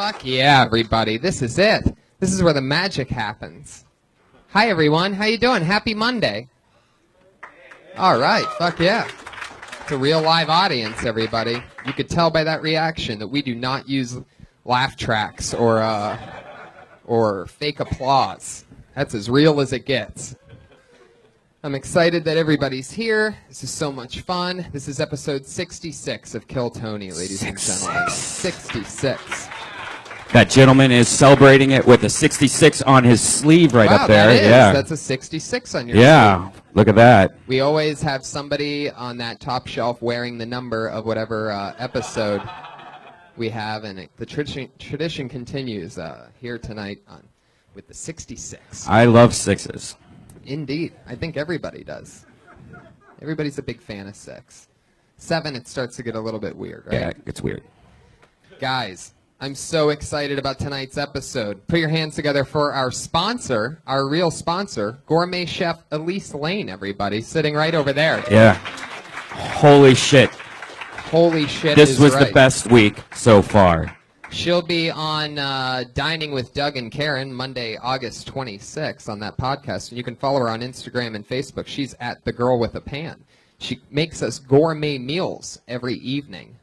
Fuck yeah, everybody. This is it. This is where the magic happens. Hi, everyone. How you doing? Happy Monday. All right. Fuck yeah. It's a real live audience, everybody. You could tell by that reaction that we do not use laugh tracks or fake applause. That's as real as it gets. I'm excited that everybody's here. This is so much fun. This is episode 66 of Kill Tony, ladies and gentlemen. 66. That gentleman is celebrating it with a 66 on his sleeve right up there. That is. Yeah, That's a 66 on your sleeve. Look at that. We always have somebody on that top shelf wearing the number of whatever episode we have, and the tradition continues here tonight with the 66. I love sixes. Indeed. I think everybody does. Everybody's a big fan of 6. 7, it starts to get a little bit weird, right? Yeah, it gets weird. Guys, I'm so excited about tonight's episode. Put your hands together for our sponsor, our real sponsor, gourmet chef Elise Lane, everybody, sitting right over there. Yeah. Holy shit. Holy shit. This was the best week so far. She'll be on Dining with Doug and Karen Monday, August 26th on that podcast. And you can follow her on Instagram and Facebook. She's at The Girl with a Pan. She makes us gourmet meals every evening.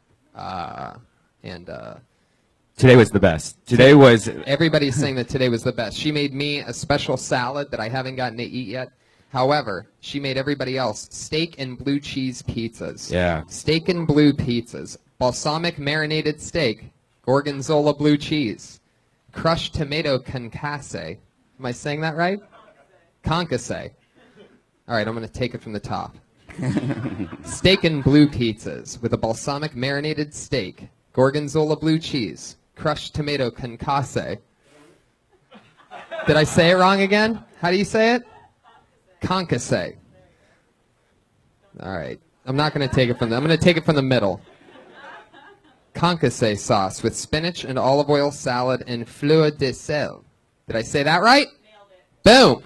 Today was the best. Today was... Everybody's saying that today was the best. She made me a special salad that I haven't gotten to eat yet. However, she made everybody else steak and blue cheese pizzas. Yeah. Steak and blue pizzas. Balsamic marinated steak. Gorgonzola blue cheese. Crushed tomato concasse. Am I saying that right? Concasse. All right, I'm going to take it from the top. Steak and blue pizzas with a balsamic marinated steak. Gorgonzola blue cheese. Crushed tomato concasse. Did I say it wrong again? How do you say it? Concasse. All right. I'm not going to take it from I'm going to take it from the middle. Concasse sauce with spinach and olive oil salad and fleur de sel. Did I say that right? Nailed it. Boom.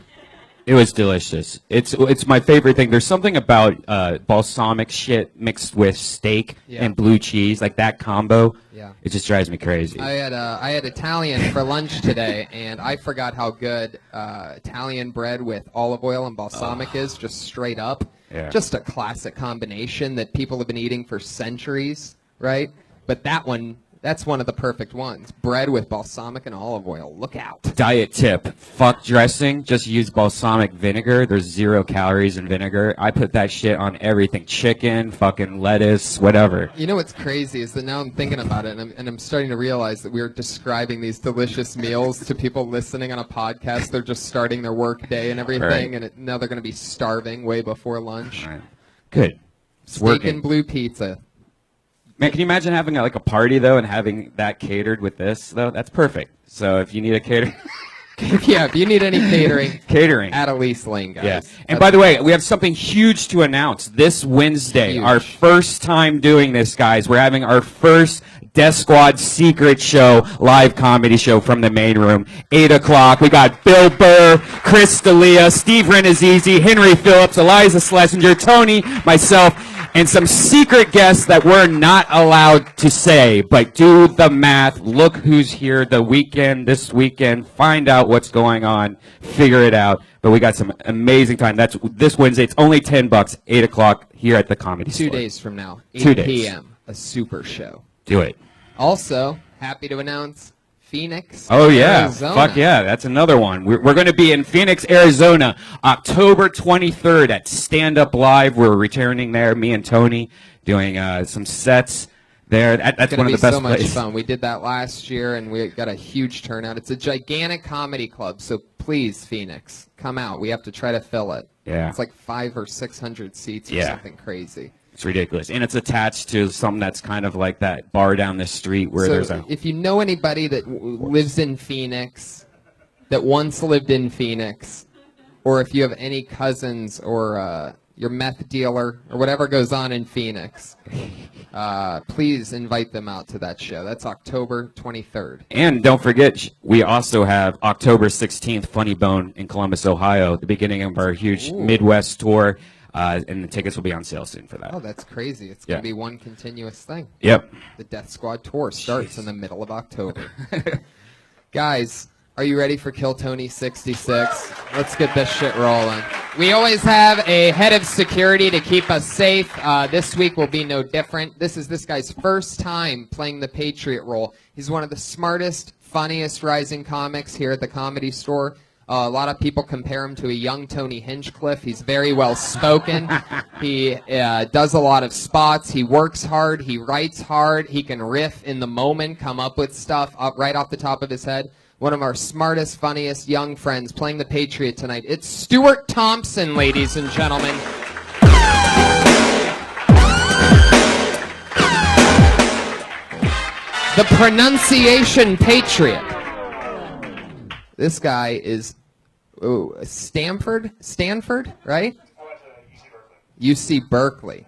It was delicious. It's my favorite thing. There's something about balsamic shit mixed with steak and blue cheese, like that combo. Yeah. It just drives me crazy. I had Italian for lunch today, and I forgot how good Italian bread with olive oil and balsamic is, just straight up. Yeah. Just a classic combination that people have been eating for centuries, right? But that's one of the perfect ones. Bread with balsamic and olive oil. Look out. Diet tip. Fuck dressing. Just use balsamic vinegar. There's 0 calories in vinegar. I put that shit on everything. Chicken, fucking lettuce, whatever. You know what's crazy is that now I'm thinking about it, and I'm starting to realize that we're describing these delicious meals to people listening on a podcast. They're just starting their work day and everything, right. and now they're going to be starving way before lunch. Right. Good. It's Steak working. and blue pizza. Man, can you imagine having a party, though, and having that catered with this, though? That's perfect. So if you need a cater... Yeah, if you need any catering. At Elise Lane, guys. Yeah. And by the way, we have something huge to announce this Wednesday. Huge. Our first time doing this, guys. We're having our first Death Squad secret show, live comedy show from the main room. 8 o'clock. We got Bill Burr, Chris D'Elia, Steve Renazizi, Henry Phillips, Eliza Schlesinger, Tony, myself, and some secret guests that we're not allowed to say. But do the math. Look who's here this weekend. Find out what's going on. Figure it out. But we got some amazing time. That's this Wednesday. It's only $10, 8 o'clock here at the Comedy Store. 2 days from now, 8 2 days. p.m., a super show. Do it. Also, happy to announce Phoenix, Oh, yeah. Arizona. Fuck yeah. That's another one. We're going to be in Phoenix, Arizona, October 23rd at Stand Up Live. We're returning there, me and Tony, doing some sets there. That's one of the best places. It's going to be so much fun. We did that last year, and we got a huge turnout. It's a gigantic comedy club, so please, Phoenix, come out. We have to try to fill it. Yeah. It's like 500 or 600 seats or something crazy. It's ridiculous. And it's attached to something that's kind of like that bar down the street where there's a... If you know anybody that lives in Phoenix, that once lived in Phoenix, or if you have any cousins or your meth dealer or whatever goes on in Phoenix, please invite them out to that show. That's October 23rd. And don't forget, we also have October 16th, Funny Bone in Columbus, Ohio, the beginning of our huge Midwest tour. and the tickets will be on sale soon for that. Oh, that's crazy. It's going to be one continuous thing. Yep. The Death Squad tour starts in the middle of October. Guys, are you ready for Kill Tony 66? Let's get this shit rolling. We always have a head of security to keep us safe. This week will be no different. This is this guy's first time playing the Patriot role. He's one of the smartest, funniest rising comics here at the Comedy Store. A lot of people compare him to a young Tony Hinchcliffe. He's very well spoken. He does a lot of spots. He works hard. He writes hard. He can riff in the moment, come up with stuff right off the top of his head. One of our smartest, funniest young friends playing the Patriot tonight. It's Stuart Thompson, ladies and gentlemen. The pronunciation Patriot. This guy is Stanford, right? UC Berkeley.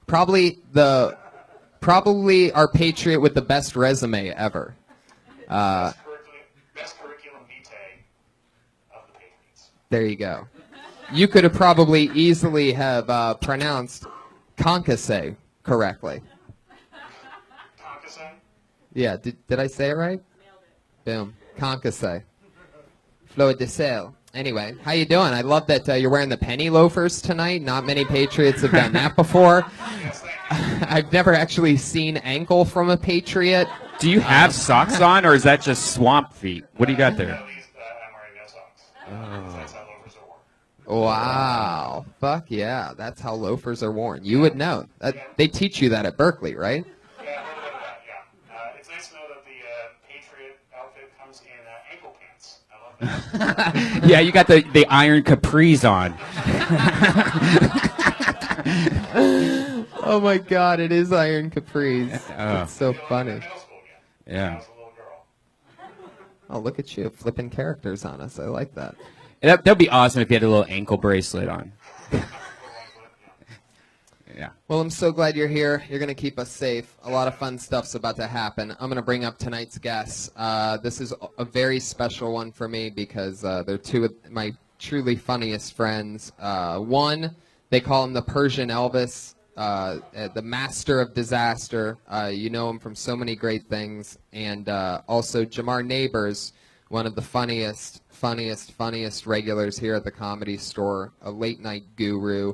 Probably our Patriot with the best resume ever. Best curriculum vitae of the Patriots. There you go. You could have probably easily have pronounced concasse correctly. Concasse? Yeah, did I say it right? Boom. Concasse. Fleur de sel. Anyway, how you doing? I love that you're wearing the penny loafers tonight. Not many Patriots have done that before. I've never actually seen ankle from a Patriot. Do you have socks on, or is that just swamp feet? What do you got there? At least I'm wearing no socks. That's how loafers are worn. Wow. Fuck yeah. That's how loafers are worn. You would know. They teach you that at Berkeley, right? Yeah, a little bit of that, yeah. It's nice to know that the Patriot outfit comes in ankle pants. I love that. Yeah, you got the iron capris on. Oh my God, it is iron capris. It's so funny. Yeah. Oh, look at you flipping characters on us. I like that. That'd be awesome if you had a little ankle bracelet on. Yeah. Well, I'm so glad you're here. You're going to keep us safe. A lot of fun stuff's about to happen. I'm going to bring up tonight's guests. This is a very special one for me because they're two of my truly funniest friends. One, they call him the Persian Elvis, the master of disaster. You know him from so many great things. And also Jamar Neighbors, one of the funniest regulars here at the Comedy Store, a late-night guru.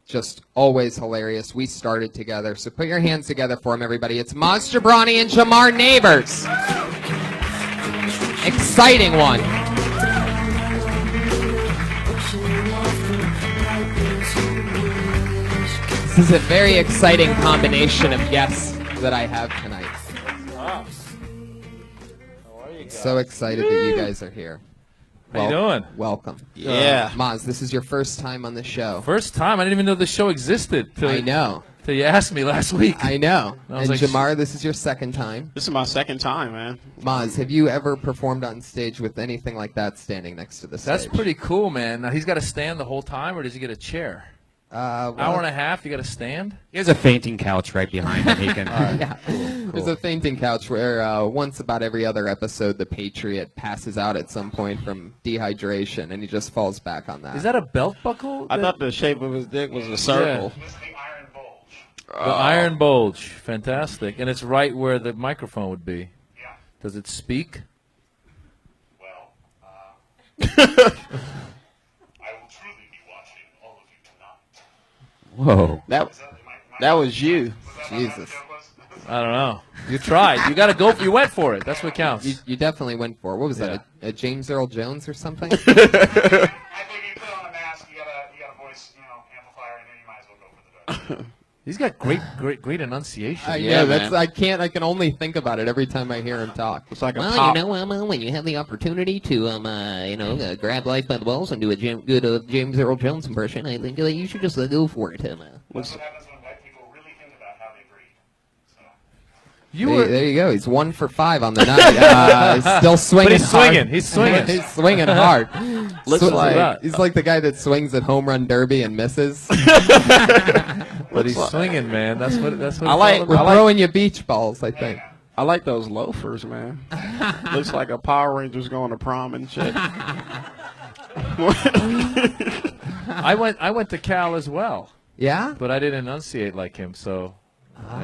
Just always hilarious. We started together. So put your hands together for him, everybody. It's Maz Jobrani and Jamar Neighbors. Exciting one. This is a very exciting combination of guests that I have tonight. How are you guys? So excited that you guys are here. How you doing? Welcome. Yeah. Maz, this is your first time on the show. First time. I didn't even know the show existed. I know. Till you asked me last week. I know. I was And like, Jamar, this is your second time. This is my second time, man. Maz, have you ever performed on stage with anything like that standing next to the stage? That's pretty cool, man. Now, he's got to stand the whole time, or does he get a chair? Well, Hour and a half, you got to stand? He has a fainting couch right behind him. He can. yeah. There's a fainting couch where once about every other episode, the Patriot passes out at some point from dehydration, and he just falls back on that. Is that a belt buckle? I thought the shape of his dick was a circle. It's the iron bulge. The iron bulge. Fantastic. And it's right where the microphone would be. Yeah. Does it speak? Well, I will truly be watching all of you tonight. Whoa. That was you. Jesus. I don't know. You tried. You got to go. You went for it. That's what counts. You definitely went for it. What was that? A James Earl Jones or something? I think you put on a mask, you got a voice, amplifier, and then you might as well go for the dog. He's got great enunciation. Yeah, man. I can only think about it every time I hear him talk. It's like a Well, pop. when you have the opportunity to, grab life by the balls and do a good James Earl Jones impression, I think you should just go for it. That's what happens when white people really think about how they breed. So. There you go. He's 1 for 5 on the night. He's still swinging. But he's hard. swinging. He's swinging. He's swinging hard. Looks like He's like the guy that swings at home run derby and misses. But he's swinging, man. That's what it's all like- We're about. throwing you beach balls, I think. I like those loafers, man. Looks like a Power Rangers going to prom and shit. I went to Cal as well, Yeah? but I didn't enunciate like him, so I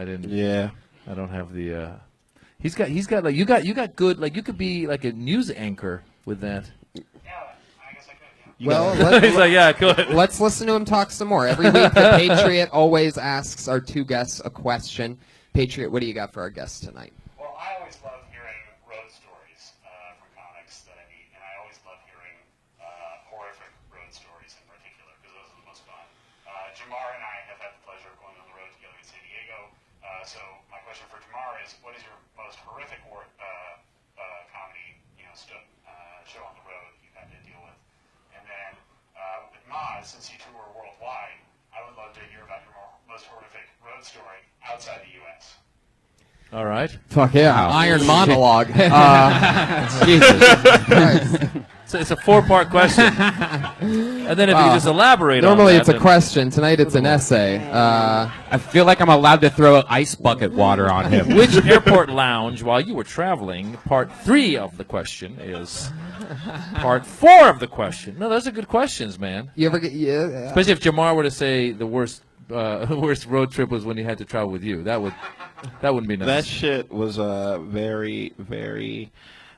didn't. Yeah. I don't have the. He's got like you got good, like you could be like a news anchor with that. Yeah, I guess I could. Yeah. Well, He's like, yeah, good. let's listen to him talk some more. Every week, the Patriot always asks our two guests a question. Patriot, what do you got for our guests tonight? Well, I always love hearing road stories from comics that I meet, and I always love hearing horrific road stories in particular, because those are the most fun. Jamar and I have had the pleasure of going on the road together in San Diego, so my question for Jamar is, what is your most horrific comedy show on the road you've had to deal with? And then with Maz, since you two are worldwide, I would love to hear about your most horrific road story outside the U.S. All right. Fuck yeah. Iron monologue. Jesus. Christ. So it's a 4-part question, and then if you just elaborate. Normally on that, it's a then- question. Tonight it's an essay. I feel like I'm allowed to throw ice bucket water on him. Which airport lounge, while you were traveling? Part 3 of the question is part 4 of the question. No, those are good questions, man. You ever get Especially if Jamar were to say the worst road trip was when he had to travel with you. That wouldn't be nice. That shit was very, very.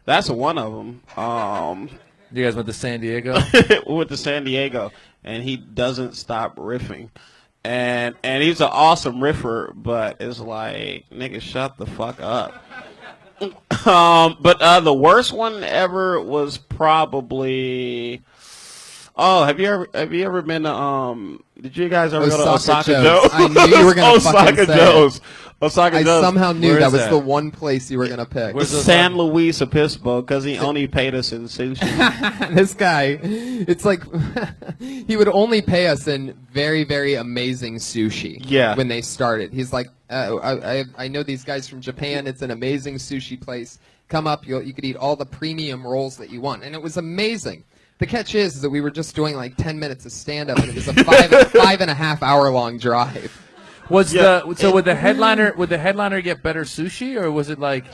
That's one of them. You guys went to San Diego. We went to San Diego, and he doesn't stop riffing, and he's an awesome riffer, but it's like, nigga, shut the fuck up. But the worst one ever was probably. Oh, have you ever been to did you guys ever go to Osaka Joe's? I knew you were gonna fucking Osaka say Joe's. it. Osaka I Joe's. somehow knew Where that is was that? the one place you were gonna pick. Where's the- San Luis Obispo, because he only paid us in sushi. This guy, it's like he would only pay us in very, very amazing sushi. Yeah. When they started, he's like, I know these guys from Japan. It's an amazing sushi place. Come up, you could eat all the premium rolls that you want, and it was amazing. The catch is that we were just doing like 10 minutes of stand-up, and it was a 5.5 hour long drive. Would the headliner get better sushi, or was it like?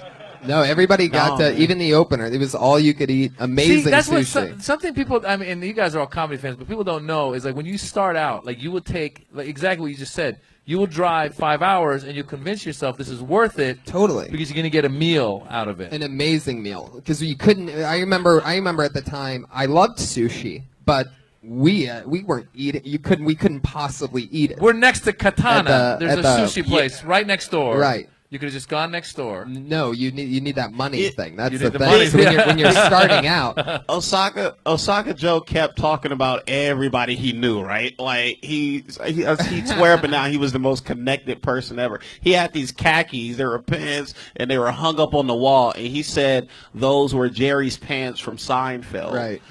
No, everybody got to, even the opener. It was all you could eat, amazing See, that's sushi. what something people. I mean, and you guys are all comedy fans, but people don't know is like when you start out, like you would take like exactly what you just said. You will drive 5 hours, and you convince yourself this is worth it. Totally. Because you're going to get a meal out of it. An amazing meal, because you couldn't. I remember at the time I loved sushi, but we weren't eating. We couldn't possibly eat it. We're next to Katana. There's a sushi yeah. place right next door. Right. You could have just gone next door. No, you need that money thing. That's you the need the thing. money. So when you're starting out, Osaka Joe kept talking about everybody he knew, right? Like he'd swear up and down he was the most connected person ever. He had these khakis, they were pants, and they were hung up on the wall, and he said those were Jerry's pants from Seinfeld. right,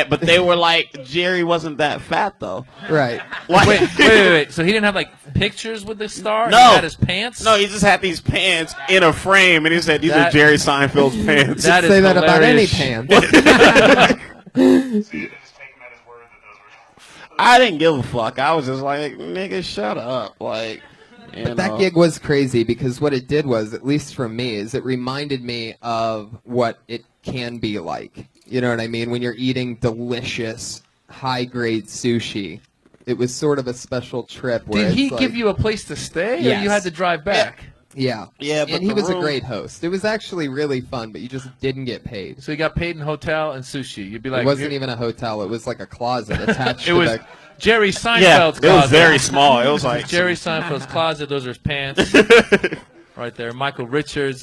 But they were like, Jerry wasn't that fat though. right. Like, Wait. So he didn't have like pictures with the star? No. He had his pants? No, he just had these pants in a frame, and he said these are That- Jerry Seinfeld's pants. That is Say that about any hilarious. pants. So you just take him at his word that those were. I didn't give a fuck. I was just like, nigga, shut up. Like, But that gig was crazy because what it did was, at least for me, is it reminded me of what it can be like. You know what I mean? When you're eating delicious, high-grade sushi. It was sort of a special trip. Where Did he it's give like, you a place to stay, or Yes. you had to drive back? Yeah. Yeah, but and he the was a room- great host. It was actually really fun, but you just didn't get paid. So you got paid in hotel and sushi. You'd be like, It wasn't even a hotel. It was like a closet attached It to was the... Jerry Yeah, Seinfeld's it was closet. very small. It was like Jerry Seinfeld's closet. Those are his pants. Right there. Michael Richards'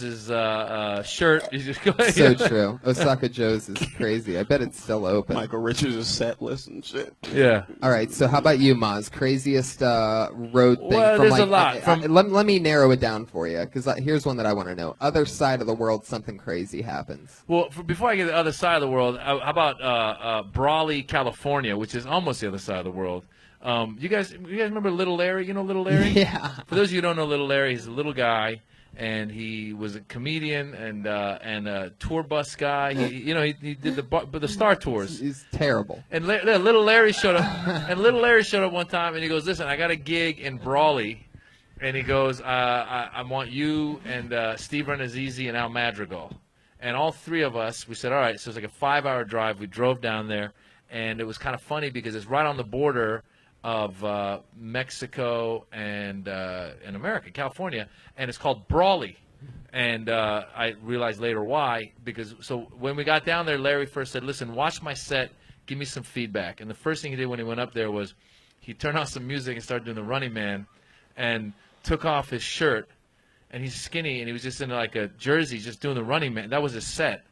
shirt. You just go So true. Osaka Joe's is crazy. I bet it's still open. Michael Richards' set list and shit. Yeah. All right, so how about you, Maz? Craziest road thing? Well, from there's like, a lot. let me narrow it down for you, because here's one that I want to know. Other side of the world, something crazy happens. Well, before I get to the other side of the world, how about Brawley, California, which is almost the other side of the world? You guys remember Little Larry? You know Little Larry? Yeah. For those of you who don't know Little Larry, he's a little guy, and he was a comedian and a tour bus guy. He did the Star Tours. He's terrible. And Little Larry showed up. And Little Larry showed up one time, and he goes, "Listen, I got a gig in Brawley," and he goes, "I want you and Steve Renazizi and Al Madrigal." And all three of us, we said, "All right." So it's like a 5-hour drive. We drove down there, and it was kind of funny because it's right on the border of Mexico and America, California, and it's called Brawley. And I realized later why, because so when we got down there, Larry first said, listen, watch my set, give me some feedback. And the first thing he did when he went up there was he turned on some music and started doing the Running Man and took off his shirt. And he's skinny, and he was just in like a jersey just doing the Running Man. That was his set.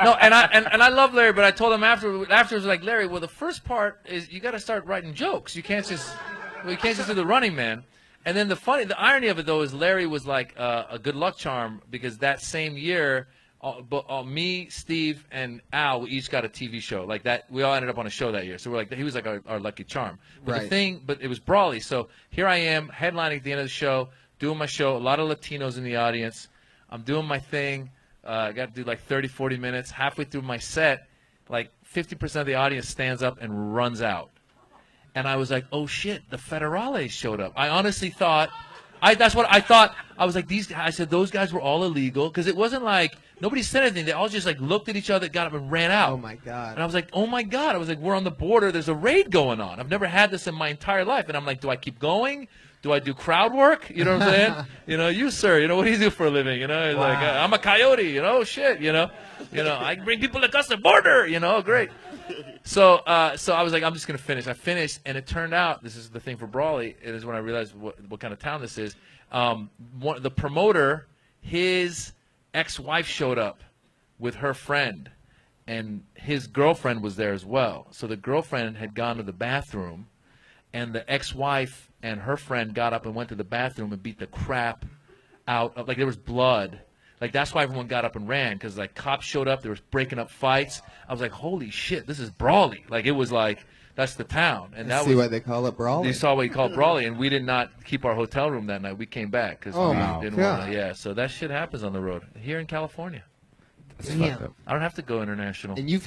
No, and I love Larry, but I told him afterwards, like, Larry, well, the first part is you got to start writing jokes. You can't just do the Running Man. And then the irony of it though is Larry was like a good luck charm because that same year, me, Steve, and Al, we each got a TV show like that. We all ended up on a show that year, so we're like he was like our lucky charm. But but it was Brawley. So here I am headlining at the end of the show, doing my show. A lot of Latinos in the audience. I'm doing my thing. I got to do like 30, 40 minutes. Halfway through my set, like 50% of the audience stands up and runs out. And I was like, oh, shit, the Federales showed up. I honestly thought, that's what I thought. I was like, I said, those guys were all illegal. Because it wasn't like, nobody said anything. They all just like looked at each other, got up and ran out. Oh, my God. And I was like, oh, my God. I was like, we're on the border. There's a raid going on. I've never had this in my entire life. And I'm like, do I keep going? Do I do crowd work? You know what I'm saying? You, sir, what do you do for a living? Wow. Like, I'm a coyote, shit, I bring people across the border, great. So I was like, I'm just going to finish. I finished, and it turned out, this is the thing for Brawley, it is when I realized what kind of town this is. The promoter, his ex-wife showed up with her friend, and his girlfriend was there as well. So the girlfriend had gone to the bathroom, and the ex-wife and her friend got up and went to the bathroom and beat the crap out of, like, there was blood. Like, that's why everyone got up and ran, because, like, cops showed up. There was breaking up fights. I was like, holy shit, this is Brawley. Like, it was like, that's the town. And that see why they call it Brawley. You saw what you called Brawley, and we did not keep our hotel room that night. We came back because we didn't want to. Yeah, so that shit happens on the road here in California. Yeah. I don't have to go international. And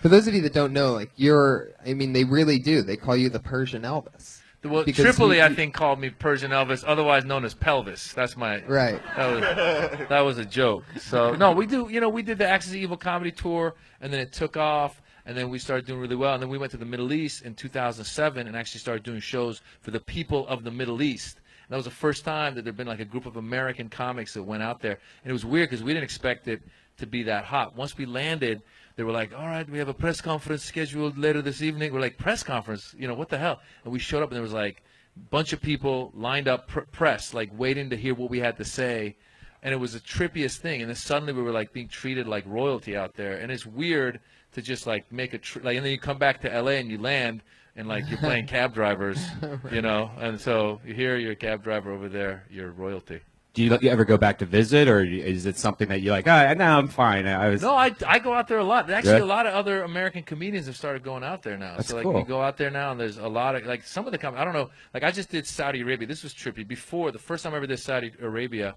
for those of you that don't know, like, they really do. They call you the Persian Elvis. Well, Tripoli, I think, called me Persian Elvis, otherwise known as Pelvis. That's my right. That was a joke. So no, we do. We did the Axis of Evil comedy tour, and then it took off, and then we started doing really well, and then we went to the Middle East in 2007 and actually started doing shows for the people of the Middle East. And that was the first time that there'd been like a group of American comics that went out there, and it was weird because we didn't expect it to be that hot. Once we landed, they were like, all right, we have a press conference scheduled later this evening. We're like, press conference? What the hell? And we showed up, and there was like a bunch of people lined up, press, like waiting to hear what we had to say. And it was the trippiest thing. And then suddenly we were like being treated like royalty out there. And it's weird to just like make a and then you come back to LA and you land, and like you're playing cab drivers, right. And so here you're a cab driver, over there you're royalty. Do you ever go back to visit, or is it something that you're like, no, I'm fine? No, I go out there a lot. Actually, a lot of other American comedians have started going out there now. That's so, like, cool. you go out there now, and there's a lot of, like, some of the I don't know, like, I just did Saudi Arabia. This was trippy. Before, the first time I ever did Saudi Arabia,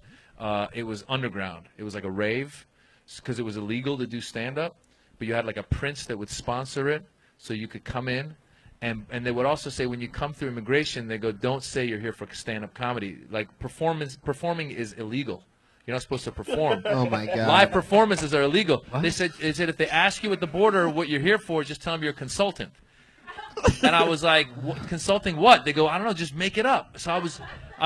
it was underground. It was like a rave, because it was illegal to do stand-up, but you had, like, a prince that would sponsor it, so you could come in. And they would also say, when you come through immigration, they go, don't say you're here for stand-up comedy. Like, performing is illegal. You're not supposed to perform. Oh, my God. Live performances are illegal. They said if they ask you at the border what you're here for, just tell them you're a consultant. And I was like, consulting what? They go, I don't know, just make it up. So I'm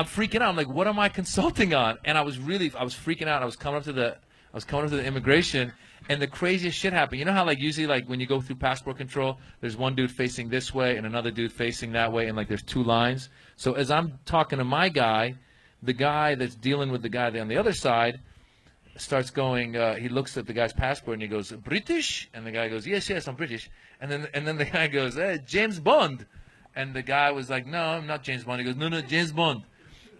freaking out. I'm like, what am I consulting on? And I was freaking out. I was coming up to the immigration, and the craziest shit happened. You know how, like, usually, like, when you go through passport control, there's one dude facing this way and another dude facing that way, and, like, there's two lines. So as I'm talking to my guy, the guy that's dealing with the guy on the other side starts going, he looks at the guy's passport, and he goes, British? And the guy goes, yes, I'm British. And then the guy goes, hey, James Bond. And the guy was like, no, I'm not James Bond. He goes, no, James Bond.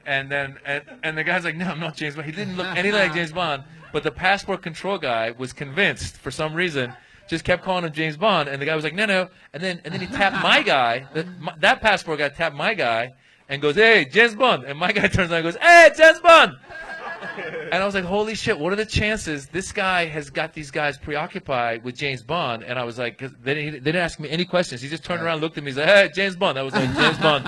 And then and the guy's like, no, I'm not James Bond. He didn't look anything like James Bond. But the passport control guy was convinced for some reason, just kept calling him James Bond. And the guy was like, no. And then he tapped my guy. That passport guy tapped my guy and goes, hey, James Bond. And my guy turns around and goes, hey, James Bond. And I was like, holy shit, what are the chances this guy has got these guys preoccupied with James Bond? And I was like, cause they didn't ask me any questions. He just turned around and looked at me. He's like, hey, James Bond. I was like, James Bond.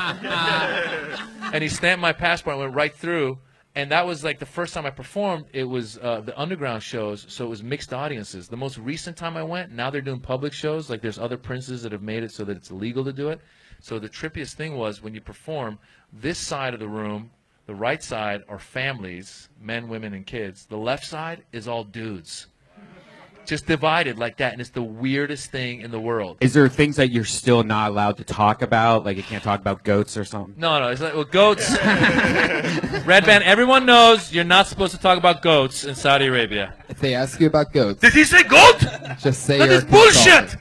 And he stamped my passport and went right through. And that was like the first time I performed. It was the underground shows, so it was mixed audiences. The most recent time I went, now they're doing public shows. Like there's other princes that have made it so that it's illegal to do it. So the trippiest thing was when you perform, this side of the room, the right side are families, men, women, and kids. The left side is all dudes. Just divided like that, and it's the weirdest thing in the world. Is there things that you're still not allowed to talk about? Like you can't talk about goats or something? No, it's like, well, goats. Red Band, everyone knows you're not supposed to talk about goats in Saudi Arabia. If they ask you about goats, Did he say goat? just say That you're is a consultant.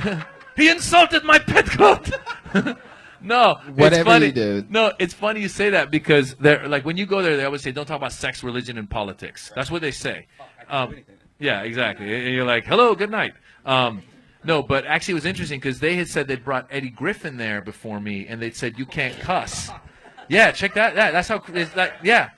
bullshit! He insulted my pet goat! No, Whatever it's funny. you do. No, it's funny you say that because they're like when you go there, they always say, "Don't talk about sex, religion, and politics." That's what they say. Yeah, exactly. And you're like, "Hello, good night." No, but actually, it was interesting because they had said they'd brought Eddie Griffin there before me, and they'd said you can't cuss. Yeah, check that. That's how. It's like, yeah.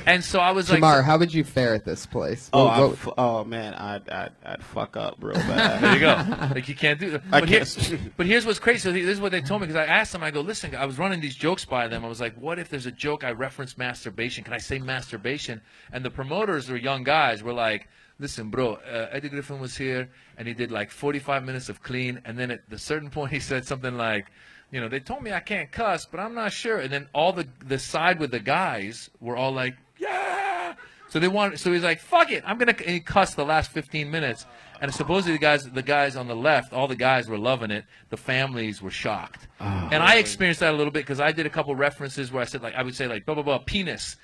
And so I was Jamar, like, how would you fare at this place? Oh, man, I'd fuck up real bad. there you go. Like you can't do that. I But, can't. but here's what's crazy. So this is what they told me because I asked them. I go, listen. I was running these jokes by them. I was like, what if there's a joke I reference masturbation? Can I say masturbation? And the promoters are young guys. Were like, listen, bro. Eddie Griffin was here and he did like 45 minutes of clean. And then at a certain point, he said something like, you know, they told me I can't cuss, but I'm not sure. And then all the side with the guys were all like, yeah. So they wanted. So he's like, fuck it, I'm gonna. And he cussed the last 15 minutes. And supposedly the guys on the left, all the guys were loving it. The families were shocked. And I experienced that a little bit because I did a couple references where I said like I would say like blah blah blah penis.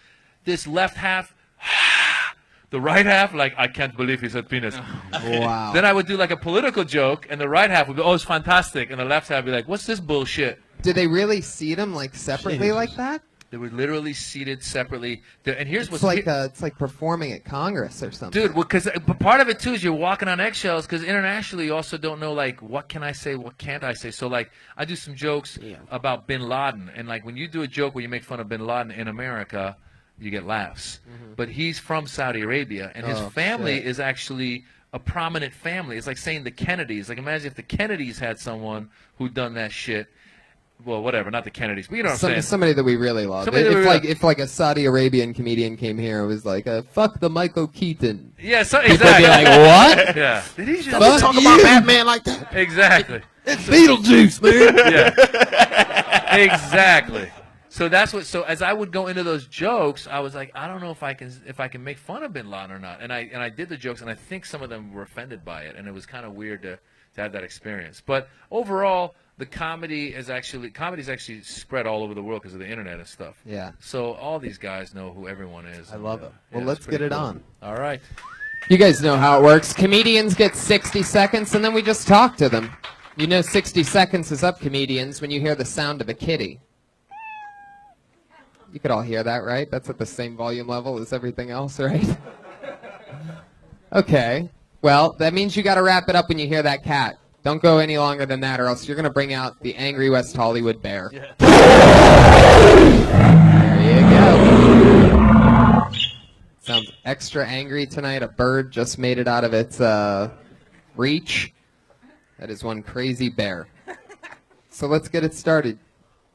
This left half. The right half, like, I can't believe he said penis. Wow. Then I would do like a political joke, and the right half would go, oh, it's fantastic. And the left half would be like, what's this bullshit? Did they really seat them like separately like that? They were literally seated separately. And here's It's what's like it's like performing at Congress or something. dude, because part of it too is you're walking on eggshells because internationally you also don't know like what can I say, what can't I say. So like I do some jokes about Bin Laden, and like when you do a joke where you make fun of Bin Laden in America, you get laughs. But he's from Saudi Arabia, and his family shit. is actually a prominent family. It's like saying the Kennedys. Like imagine if the Kennedys had someone who'd done that shit. Well, whatever, not the Kennedys, but you know what I'm saying. Somebody that we really love. Somebody that we If like a Saudi Arabian comedian came here and was like, fuck the Michael Keaton. Yeah, so, People exactly. would be like, what? Yeah. Did he just Fuck Talk you. about Batman like that. Exactly. It's Beetlejuice, man. Yeah. Exactly. So that's what. So as I would go into those jokes, I was like, I don't know if I can make fun of Bin Laden or not. And I did the jokes, and I think some of them were offended by it, and it was kind of weird to have that experience. But overall, the comedy's actually spread all over the world because of the internet and stuff. Yeah. So all these guys know who everyone is. I love it. Well, yeah, let's it's pretty get it cool. on. All right. You guys know how it works. Comedians get 60 seconds, and then we just talk to them. You know 60 seconds is up, comedians, when you hear the sound of a kitty. You could all hear that, right? That's at the same volume level as everything else, right? Okay. Well, that means you got to wrap it up when you hear that cat. Don't go any longer than that, or else you're going to bring out the angry West Hollywood bear. Yeah. There you go. Sounds extra angry tonight. A bird just made it out of its reach. That is one crazy bear. So let's get it started.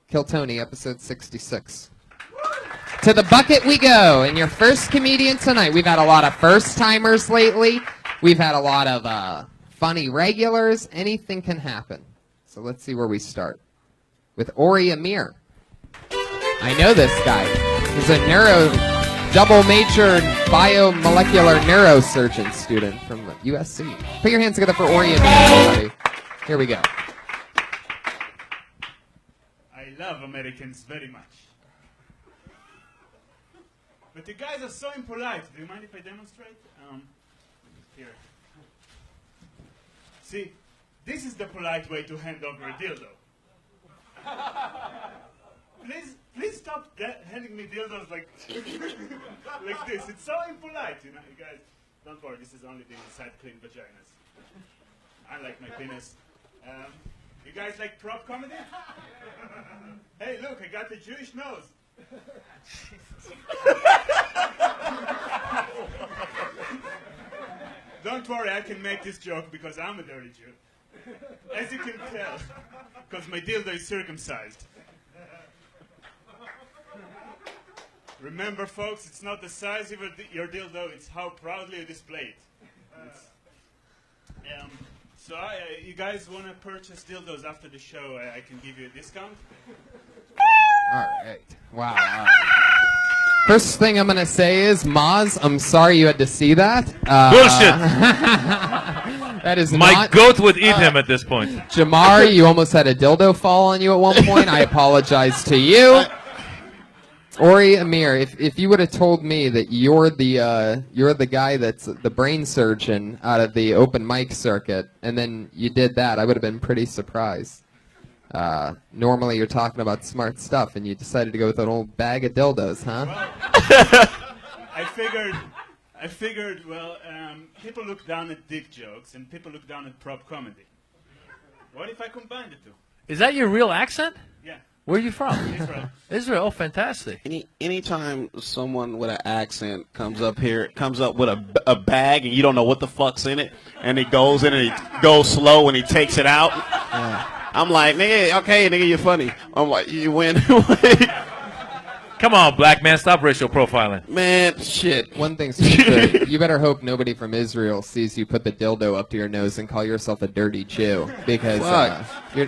Kill Tony, episode 66. To the bucket we go, and your first comedian tonight. We've had a lot of first-timers lately. We've had a lot of funny regulars. Anything can happen. So let's see where we start. With Ori Amir. I know this guy. He's a double major biomolecular neurosurgeon student from USC. Put your hands together for Ori Amir, everybody. Here we go. I love Americans very much. But you guys are so impolite. Do you mind if I demonstrate? Here. See, this is the polite way to hand over a dildo. Please stop handing me dildos like like this. It's so impolite, you know. You guys, don't worry. This is only the inside clean vaginas. I like my penis. You guys like prop comedy? Hey, look, I got the Jewish nose. Don't worry, I can make this joke because I'm a dirty Jew. As you can tell, because my dildo is circumcised. Remember, folks, it's not the size of your dildo, it's how proudly you display it. So you guys want to purchase dildos after the show, I can give you a discount. All right. Wow. All right. First thing I'm going to say is, Maz, I'm sorry you had to see that. Bullshit. That is My not... goat would eat him at this point. Jamar, you almost had a dildo fall on you at one point. I apologize to you. Ori Amir, if you would have told me that you're the guy that's the brain surgeon out of the open mic circuit, and then you did that, I would have been pretty surprised. Normally you're talking about smart stuff, and you decided to go with an old bag of dildos, huh? Well, I figured. Well, people look down at dick jokes, and people look down at prop comedy. What if I combine the two? Is that your real accent? Yeah. Where are you from? Israel. Israel. Oh, fantastic. Anytime someone with an accent comes up with a bag and you don't know what the fuck's in it, and he goes in and he goes slow and he takes it out. Yeah. I'm like, nigga, okay, nigga, you're funny. I'm like, you win. Come on, black man, stop racial profiling. Man, shit. One thing's for sure, you better hope nobody from Israel sees you put the dildo up to your nose and call yourself a dirty Jew, because you're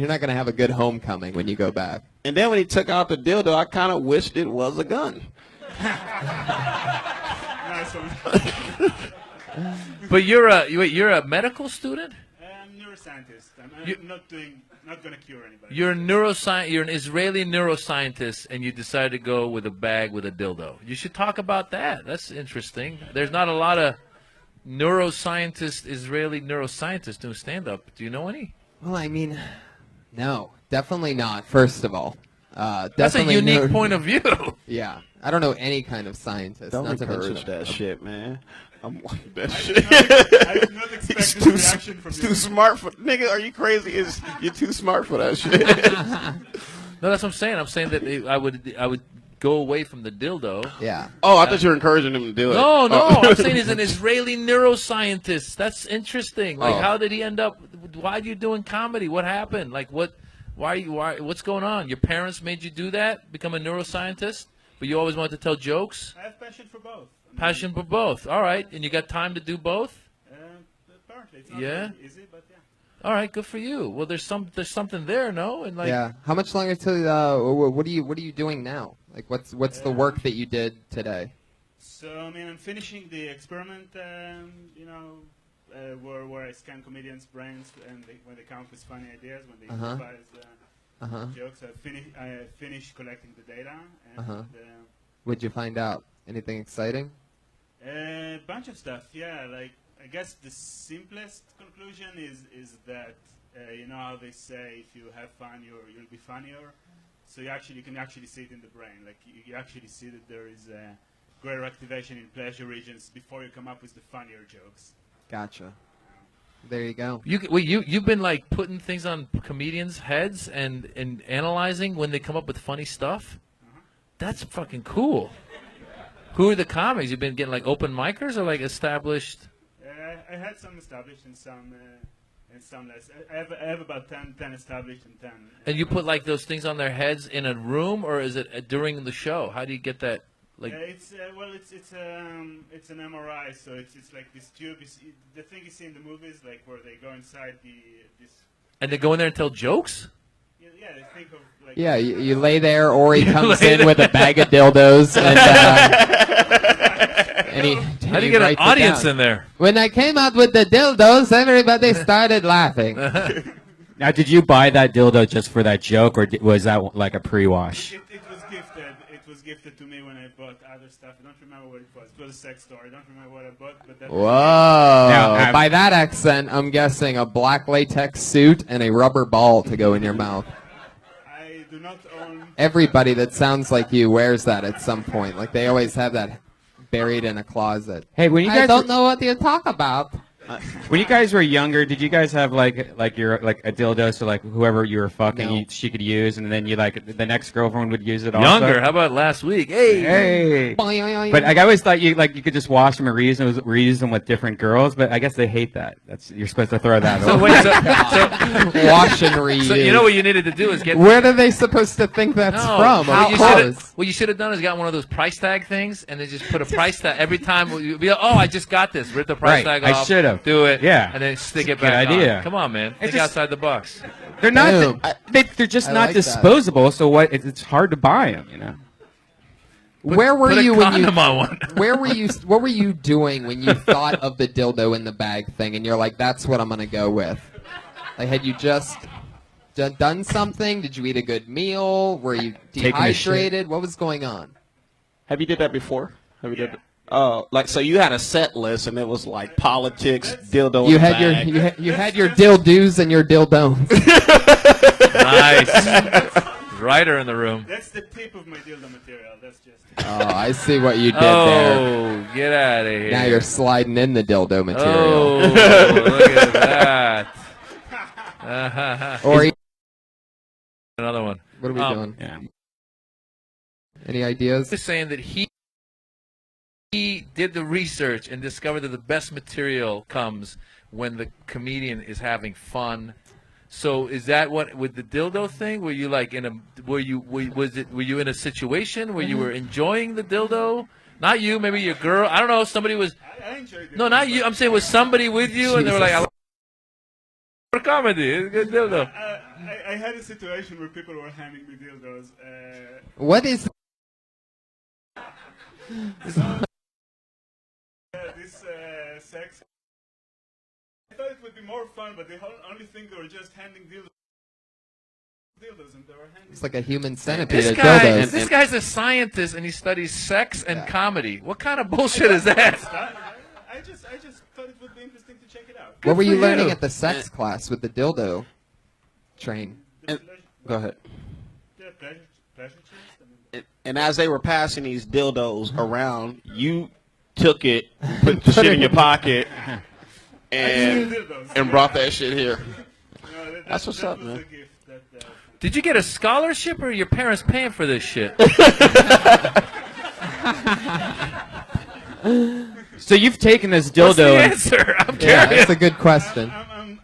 not going to have a good homecoming when you go back. And then when he took out the dildo, I kind of wished it was a gun. Nice one. But you're a medical student? I'm a neuroscientist. I'm not going to cure anybody. You're an Israeli neuroscientist, and you decided to go with a bag with a dildo. You should talk about that. That's interesting. There's not a lot of Israeli neuroscientists doing stand-up. Do you know any? Well, I mean, no, definitely not, first of all. That's a unique point of view. Yeah. I don't know any kind of scientist. Don't not to mention encourage that shit, man. I'm like that I shit. did not expect this reaction from It's you. too smart for nigga. Are you crazy? You're too smart for that shit. No, that's what I'm saying. I'm saying that I would go away from the dildo. Yeah. Oh, I thought you were encouraging him to do it. No, Oh. I'm saying he's an Israeli neuroscientist. That's interesting. Like, how did he end up? Why are you doing comedy? What happened? Like, what? Why? What's going on? Your parents made you do that? Become a neuroscientist? But you always wanted to tell jokes? I have passion for both. Passion for both. All right. And you got time to do both? Apparently, it's not Yeah? really easy, but yeah. All right, good for you. Well, there's something there, no? And like, Yeah. How much longer till what are you doing now? Like what's the work that you did today? So I mean, I'm finishing the experiment. Where I scan comedians' brains and when they come up with funny ideas, when they improvise jokes. I finished collecting the data. And, What'd you find out? Anything exciting? A bunch of stuff. Yeah, like I guess the simplest conclusion is that you know how they say if you have fun, you'll be funnier. So you can actually see it in the brain. Like you actually see that there is greater activation in pleasure regions before you come up with the funnier jokes. Gotcha. There you go. You've been like putting things on comedians' heads and analyzing when they come up with funny stuff. That's fucking cool. Who are the comics? You've been getting like open micers or like established? I had some established and some less. I have about 10 established and 10. And you put like those things on their heads in a room, or is it during the show? How do you get that? Like it's an MRI, so it's like this tube. The thing you see in the movies, like where they go inside this. And they go in there and tell jokes? Yeah, they think of like. Yeah, you lay there, Ori comes in with a bag of dildos, and how do you get an audience in there? When I came out with the dildos, everybody started laughing. Now, did you buy that dildo just for that joke, or was that like a pre-wash? It was gifted. It was gifted to me when I bought other stuff. I don't remember what it was. It was a sex store. I don't remember what I bought, but that. Whoa! Now, by that accent, I'm guessing a black latex suit and a rubber ball to go in your mouth. I do not own. Everybody that sounds like you wears that at some point. Like they always have that buried in a closet. Hey, when you guys I don't know what you talk about. When you guys were younger, did you guys have like a dildo so like whoever you were fucking No. she could use, and then you like the next girlfriend would use it also? Younger? How about last week? Hey. But I always thought you could just wash them and reuse them with different girls, but I guess they hate that. You're supposed to throw that So away. wait, so Wash and reuse. you know what you needed to do is get. Where are they supposed to think that's from? Of course. What you should have done is got one of those price tag things, and then just put a price tag every time. You'd be like, oh, I just got this. Rip the price tag off. I should have. Do it. Yeah. And then stick it Good back idea. on. Come on, man. Think just- outside the box. They're not. Boom. They're just I not like that. disposable. So what? It's hard to buy them. You know. Where were Put a you when you? condom on one. Where were you? What were you doing when you thought of the dildo in the bag thing, and you're like, "That's what I'm gonna go with"? Like, had you just done something? Did you eat a good meal? Were you Taking a shit. dehydrated? What was going on? Have you did that before? Have you did? Oh, like so you had a set list and it was like politics, dildo. You in the had your bag. you had your dildos and your dildons. Nice. Writer in the room. That's the tip of my dildo material. That's just. Oh, I see what you did there. Oh, get out of here. Now you're sliding in the dildo material. Oh, look at that. Or Another one. what are we doing? Yeah. Any ideas? Just saying that he did the research and discovered that the best material comes when the comedian is having fun. So is that what with the dildo thing? Were you like in a were you in a situation where you were enjoying the dildo? Not you, maybe your girl. I don't know. Somebody was. I enjoyed it. No, not you. I'm saying was somebody with you, and they were like, "I like for comedy. It's a good dildo." I had a situation where people were handing me dildos. What is? This sex. I thought it would be more fun, but the only thing they were just handing dildos, and they were handing. It's like a human centipede of This dildos. guy's a scientist, and he studies sex and comedy. What kind of bullshit is that? I just thought it would be interesting to check it out. What were you for learning you. at the sex class with the dildo train? Go ahead. The pleasure chest. I mean, And as they were passing these dildos around, you took it, put the shit in your pocket, and brought that shit here. no, That's what's up, was man. a gift that, Did you get a scholarship, or are your parents paying for this shit? So you've taken this What's the dildo and answer? I'm Yeah, curious. that's a good question. I'm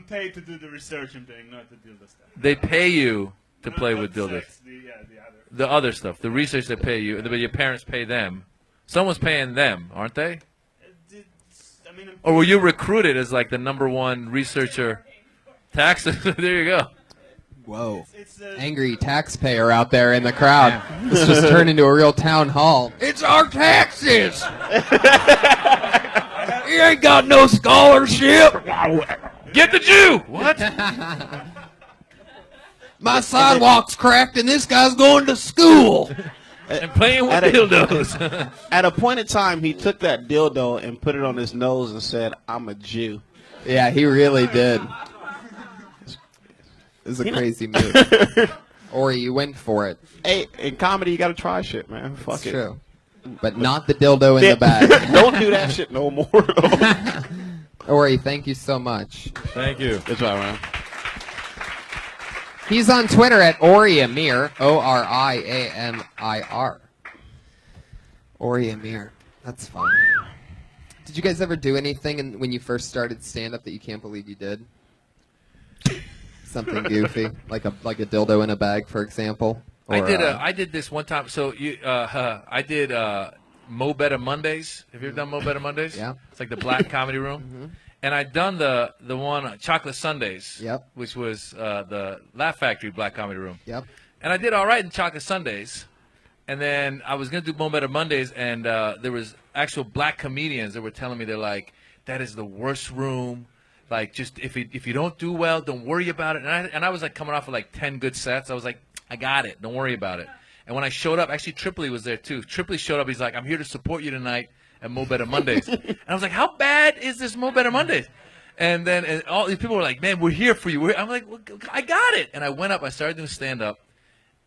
paid to do the research and thing, not the dildo stuff. They pay you to play Not with dildos. sex, the other. The other stuff, the research they pay you, but your parents pay them. Someone's paying them, aren't they? I mean, Or were you recruited as like the #1 researcher? Taxes. There you go. Whoa. it's Angry taxpayer out there in the crowd. This just turned into a real town hall. It's our taxes! You ain't got no scholarship! Get the Jew. What? My sidewalk's cracked and this guy's going to school! And playing with At a- dildos. At a point in time, he took that dildo and put it on his nose and said, "I'm a Jew." Yeah, he really did. This is a crazy move. Ori, you went for it. Hey, in comedy, you gotta try shit, man. Fuck It's it. true. But not the dildo in the bag. Don't do that shit no more. Ori, thank you so much. Thank you. That's right, man. He's on Twitter at Ori Amir, ORIAMIR. Ori Amir. That's fun. Did you guys ever do anything when you first started stand-up that you can't believe you did? Something goofy, like a dildo in a bag, for example. Or, I did this one time. So I did Mo Better Mondays. Have you ever done Mo Better Mondays? Yeah. It's like the black comedy room. And I'd done the one Chocolate Sundays. Yep. Which was the Laugh Factory black comedy room. Yep. And I did all right in Chocolate Sundays. And then I was going to do Mo Better Mondays, and there was actual black comedians that were telling me, they're like, that is the worst room. Like, just if you don't do well, don't worry about it. And I was like coming off of like 10 good sets. I was like, I got it. Don't worry about it. And when I showed up, actually Tripoli was there too. Tripoli showed up. He's like, I'm here to support you tonight at Mo Better Mondays. And I was like, how bad is this Mo Better Mondays? And then all these people were like, man, we're here for you. I'm like, well, I got it. And I went up. I started doing stand-up.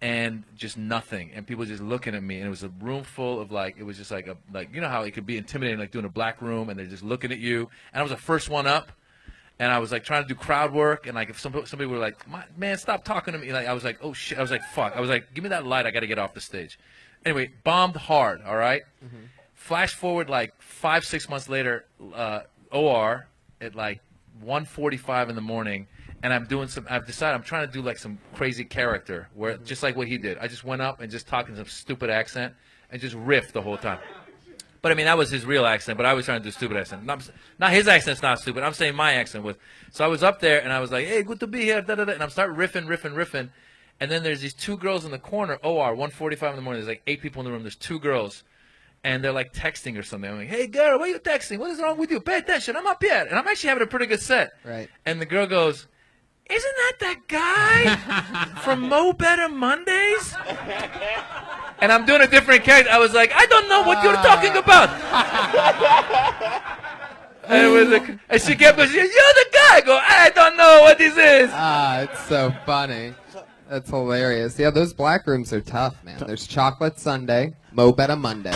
And just nothing, and people just looking at me, and it was a room full of like, it was just like you know how it could be intimidating, like doing a black room, and they're just looking at you. And I was the first one up, and I was like trying to do crowd work, and like if somebody were like, man, stop talking to me, like I was like, oh shit, I was like, fuck, I was like, give me that light, I got to get off the stage. Anyway, bombed hard, all right? Flash forward like 5-6 months later, OR at like 1:45 in the morning. and I've decided I'm trying to do like some crazy character where just like what he did. I just went up and just talked in some stupid accent and just riffed the whole time. But I mean, that was his real accent, but I was trying to do a stupid accent. Not his accent's not stupid. I'm saying my accent was. So I was up there and I was like, hey, good to be here, da da da, and I'm starting riffing. And then there's these two girls in the corner, 1:45 in the morning. There's like 8 people in the room. There's 2 girls. And they're like texting or something. I'm like, hey, girl, what are you texting? What is wrong with you? Pay attention. I'm up here. And I'm actually having a pretty good set. Right. And the girl goes, isn't that guy from Mo Better Mondays? And I'm doing a different character. I was like, I don't know what you're talking about. And it was like, and she kept going, you're the guy. I go, I don't know what this is. It's so funny. That's hilarious. Yeah, those black rooms are tough, man. There's Chocolate Sunday, Mo Better Monday,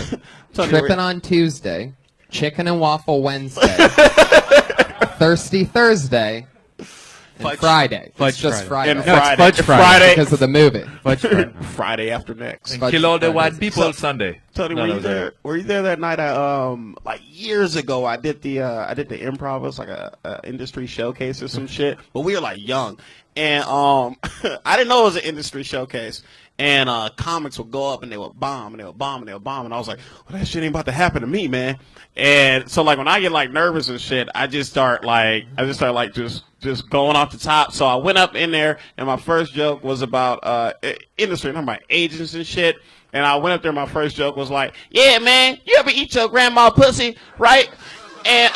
Trippin' on Tuesday, Chicken and Waffle Wednesday, Thirsty Thursday, and Friday. It's just Friday. And Fudge Friday. Because of the movie. Fudge Friday. Friday after next. And kill all the white people Sunday. Tony, No, were that you was there? Were you there that night? Like years ago, I did the improv. It was like a industry showcase or some shit. But we were like young, and I didn't know it was an industry showcase. And comics would go up and they would bomb and they would bomb and they would bomb, and I was like, well, that shit ain't about to happen to me, man. And so like when I get like nervous and shit, I just start just going off the top. So I went up in there and my first joke was about industry, talking about agents and shit. And I went up there, my first joke was like, yeah, man, you ever eat your grandma pussy, right? And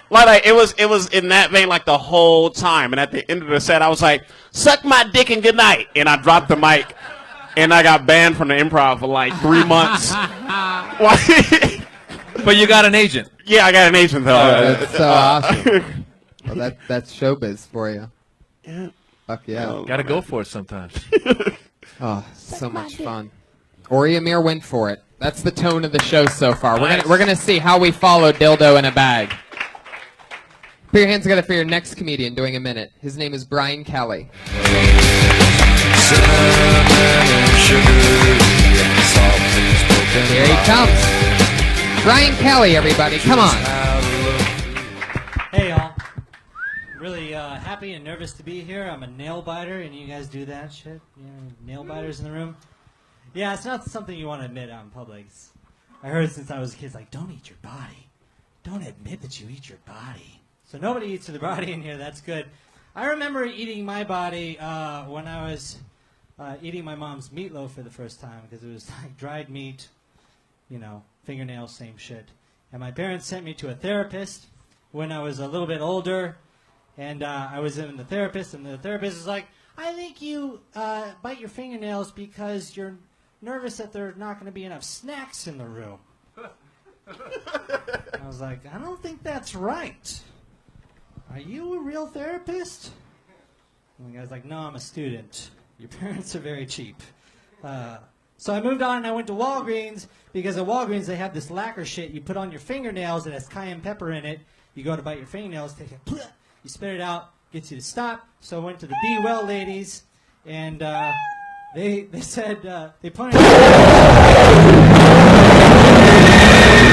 like it was in that vein like the whole time. And at the end of the set, I was like, suck my dick and good night. And I dropped the mic, and I got banned from the improv for like 3 months. But you got an agent. Yeah, I got an agent though. That's so awesome. Well, that's showbiz for you. Yeah. Fuck yeah. Got to go for it sometimes. Oh, so much fun. Ori Amir went for it. That's the tone of the show so far. We're gonna see how we follow Dildo in a Bag. Put your hands together for your next comedian doing a minute. His name is Brian Kelly. Here he comes. Brian Kelly, everybody, come on. Hey, y'all. Really happy and nervous to be here. I'm a nail biter, and you guys do that shit? You know, nail biters in the room? Yeah, it's not something you want to admit out in public. I heard since I was a kid, it's like, don't eat your body. Don't admit that you eat your body. So nobody eats their body in here. That's good. I remember eating my body when I was eating my mom's meatloaf for the first time, because it was like dried meat, you know, fingernails, same shit. And my parents sent me to a therapist when I was a little bit older, and I was in the therapist, and the therapist is like, I think you bite your fingernails because you're nervous that there's not going to be enough snacks in the room. I was like, I don't think that's right. Are you a real therapist? And the guy's like, no, I'm a student. Your parents are very cheap. So I moved on and I went to Walgreens, because at Walgreens they have this lacquer shit you put on your fingernails that has cayenne pepper in it. You go to bite your fingernails, take it, you spit it out, gets you to stop. So I went to the Be Well ladies, and they said, they pointed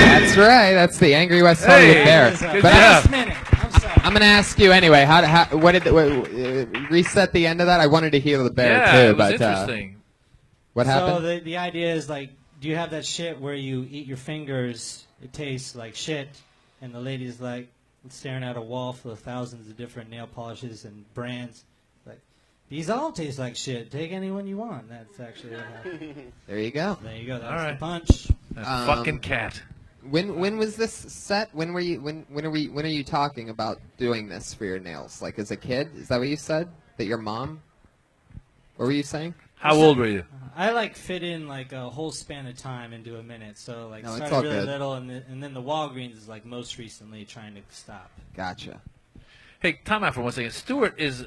That's right. That's the Angry West Hollywood Bear. Good But job. I'm gonna ask you anyway. Reset the end of that? I wanted to hear the bear Yeah, too, it was but interesting. what happened? So the idea is, like, do you have that shit where you eat your fingers, it tastes like shit, and the lady's like staring at a wall full of thousands of different nail polishes and brands, like, these all taste like shit. Take any one you want. That's actually what happened. There you go. There you go. That's All the right. punch. That fucking cat. When was this set? When are you talking about doing this for your nails? Like as a kid? Is that what you said? That your mom? What were you saying? How old were you? I like fit in like a whole span of time into a minute. So like No, it's started all really good. little, and then the Walgreens is like most recently trying to stop. Gotcha. Hey, time out for 1 second. Stuart is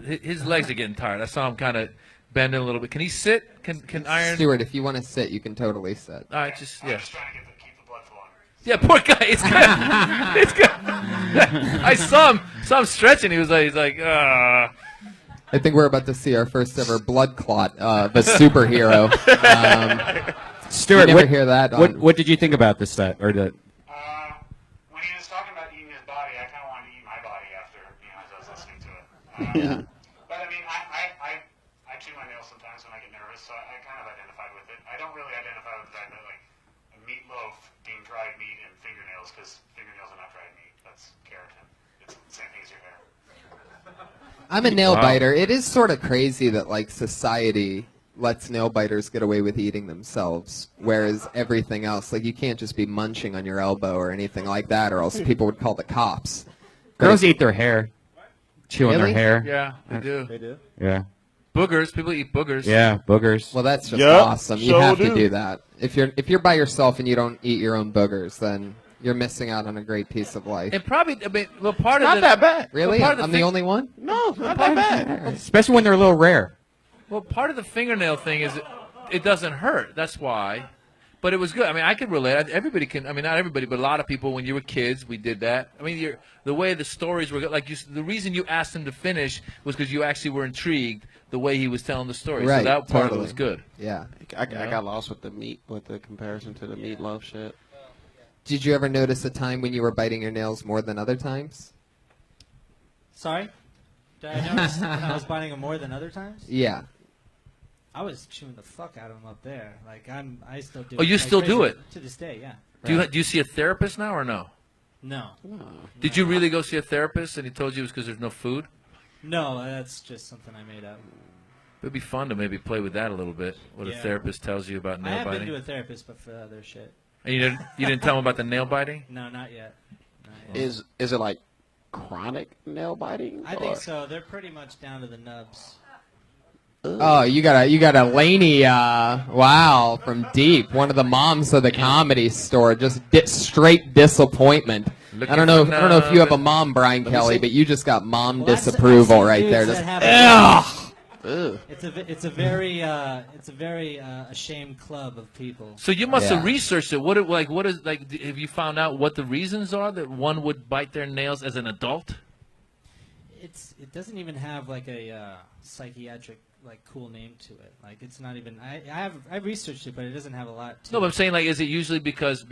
his legs are getting tired. I saw him kind of bending a little bit. Can he sit? Can Iron? Stuart, if you want to sit, you can totally sit. All right, just I'm yeah. just trying to keep the blood flowing. Yeah, poor guy. It's good. It's good. I saw him stretching. He's like, I think we're about to see our first ever blood clot of a superhero. Stuart, you never hear that. What did you think about this set? Or the? When he was talking about eating his body, I kind of wanted to eat my body after, Yeah. But I mean, I chew my nails sometimes when I get nervous, so I kind of identified with it. I don't really identify with the fact that like a meatloaf being dried meat and fingernails, because fingernails are not dried meat. That's keratin. It's the same thing as your hair. I'm a nail biter. It is sort of crazy that like society lets nail biters get away with eating themselves, whereas everything else, like you can't just be munching on your elbow or anything like that, or else people would call the cops. Girls eat their hair. Chew on Really? their hair. Yeah, they do. They do. Yeah. Boogers. People eat boogers. Yeah, boogers. Well, that's just Yep, awesome. You so have to do. do that. If you're by yourself and you don't eat your own boogers, then you're missing out on a great piece of life. And probably, I mean, well, part Not of that bad. Really? part of the I'm the thing- only one? No, not that bad. Especially when they're a little rare. Well, part of the fingernail thing is it doesn't hurt. That's why. But it was good. I mean, I could relate. Everybody can. I mean, not everybody, but a lot of people. When you were kids, we did that. I mean, the way the stories were like. The reason you asked him to finish was because you actually were intrigued the way he was telling the story. Right, So that part of it totally. was good. Yeah. I got lost with the comparison to the meatloaf shit. Did you ever notice a time when you were biting your nails more than other times? Sorry? Did I notice that I was biting them more than other times? Yeah. I was chewing the fuck out of them up there. Like I still do. Oh, you like still do crazy. it? To this day, yeah. Do you see a therapist now or no? No, Did you really go see a therapist and he told you it was because there's no food? no, that's just something I made up. It'd be fun to maybe play with that a little bit. What a Yeah. therapist tells you about I nail have biting. been to a therapist, but for other shit. And you didn't tell him about the nail biting? No, not yet. Not yet. Is it like chronic nail biting? I think so. They're pretty much down to the nubs. Oh, you got a Laney, wow, from deep. One of the moms of the comedy store. Just straight disappointment. Looking I don't know for if you have a nub. mom, Brian Kelly, see. but you just got mom Well, I've disapproval seen right dudes there. that Just, have Ugh. It's a very ashamed club of people. So you must have Yeah. researched it. What is have you found out what the reasons are that one would bite their nails as an adult? It doesn't even have like a psychiatric like cool name to it. Like it's not even. I researched it, but it doesn't have a lot. To No, but I'm it. saying is it usually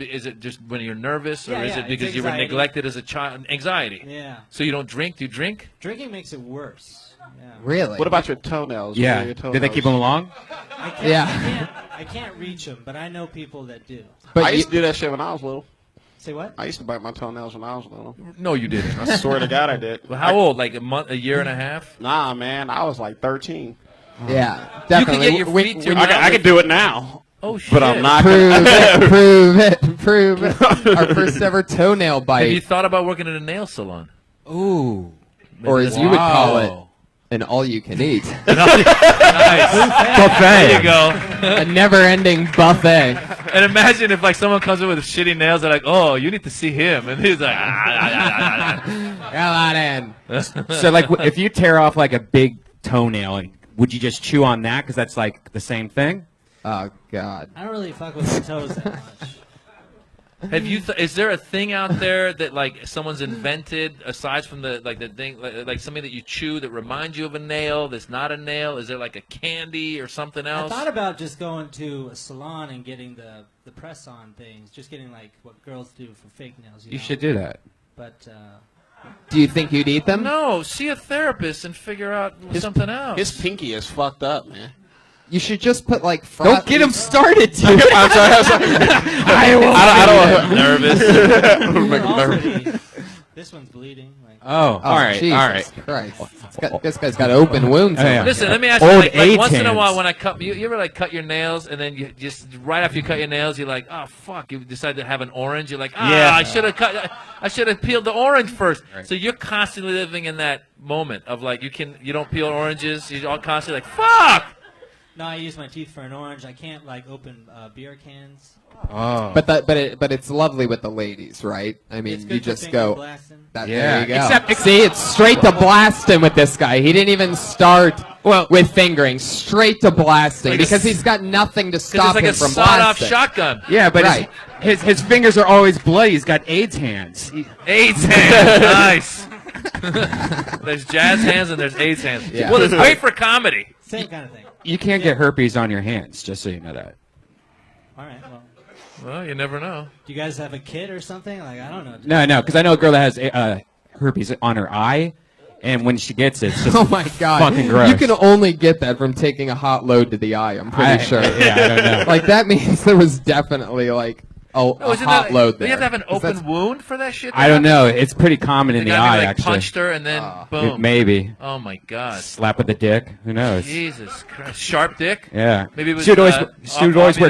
is it just when you're nervous, or Yeah, is yeah, it because it's you were anxiety. neglected as a child? Anxiety. Yeah, So you don't drink? Do you drink? drinking makes it worse. Yeah. really? What about your toenails? Where Yeah. are your Did they keep them long? I can't, Yeah. I can't reach them, but I know people that do. But I you- used to do that shit when I was little. Say what? I used to bite my toenails when I was little. No, you didn't. I swear to God, I did. Well, how old? Like a year and a half? Nah, man, I was like 13. yeah, You could definitely. get your When- feet when to you- your I can do it now, Oh shit! but I'm not. prove it. Our first ever toenail Have bite. you thought about working in a nail salon? Ooh. Or as you would call it, an all-you-can-eat. Nice. Buffet. There you go. A never-ending buffet. And imagine if like someone comes in with shitty nails, they're like, "Oh, you need to see him," and he's like, Come on in. So, like, if you tear off, like, a big toenail, would you just chew on that because that's, like, the same thing? Oh, God. I don't really fuck with my toes that much. Have you? Is there a thing out there that like someone's invented aside from the thing like something that you chew that reminds you of a nail that's not a nail? Is there like a candy or something I else? thought about just going to a salon and getting the press-on things, just getting like what girls do for fake nails. You You know? should do that. But Do you think you'd eat them? No, see a therapist and figure out something else. His pinky is fucked up, man. You should just put, like, Don't get him started, dude. I'm sorry. I don't nervous. Make him nervous. already, this one's bleeding. Like, Oh, all right, Jesus all right. Christ. This guy's got open wounds. Oh, yeah. over Listen, here. let me ask you, Old like once in a AIDS while hands. when I cut, you ever like cut your nails and then you just right after you cut your nails, you're like, oh fuck, you decide to have an orange. You're like, Yeah. I should have peeled the orange first. So you're constantly living in that moment of like you don't peel oranges. You're all constantly like, fuck. no, I use my teeth for an orange. I can't like open beer cans. Oh. But it's lovely with the ladies, right? I mean, It's good you for just finger go. blasting. There Yeah. you go. Except- See, it's straight to blasting with this guy. He didn't even start with fingering. Straight to blasting Like because he's got nothing to Because stop it's like him a from sawed-off blasting. shotgun. Yeah, but Right. his fingers are always bloody. He's got AIDS hands. AIDS hands, nice. There's jazz hands and there's AIDS hands. Yeah. Well, it's great for comedy. Same kind of thing. You can't get herpes on your hands, just so you know that. All right. Well, Well, you never know. do you guys have a kid or something? Like I don't know. No, because I know a girl that has herpes on her eye, And when she gets it, it's just Oh my god! fucking gross. You can only get that from taking a hot load to the eye. I'm pretty sure. Yeah, I don't know. Like that means there was definitely like a isn't hot that, load do there. you have to have an 'Cause open that's- wound for that shit? to I don't happen? know. It's pretty common in The the guy eye, maybe, like, actually. punched her and then boom. Maybe. Oh my god. Slap with the dick. Who knows? Jesus Christ. Sharp dick. Yeah. Maybe it was, she would always wear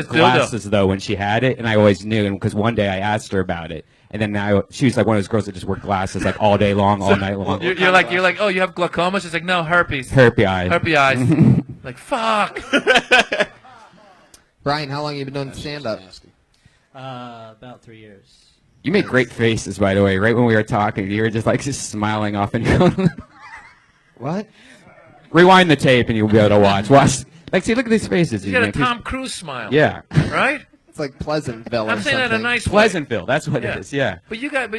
obvious dildo. glasses though when she had it, and I always knew because one day I asked her about it, and then she was like one of those girls that just wear glasses like all day long, all night long. You're like, oh, you have glaucoma? She's like, no, herpes. Herpy eyes. Herpy eyes. Like, fuck. Brian, how long have you been doing stand-up? About 3 years. You make great faces, by the way. Right when we were talking, you were just smiling off and going. What? Rewind the tape and you'll be able to watch. Like, see, look at these faces. You got a make. Tom Cruise smile. Yeah. Right? It's like Pleasantville. I'm or saying that in a something. nice way. Pleasantville. That's what Yeah. it is. Yeah. But you got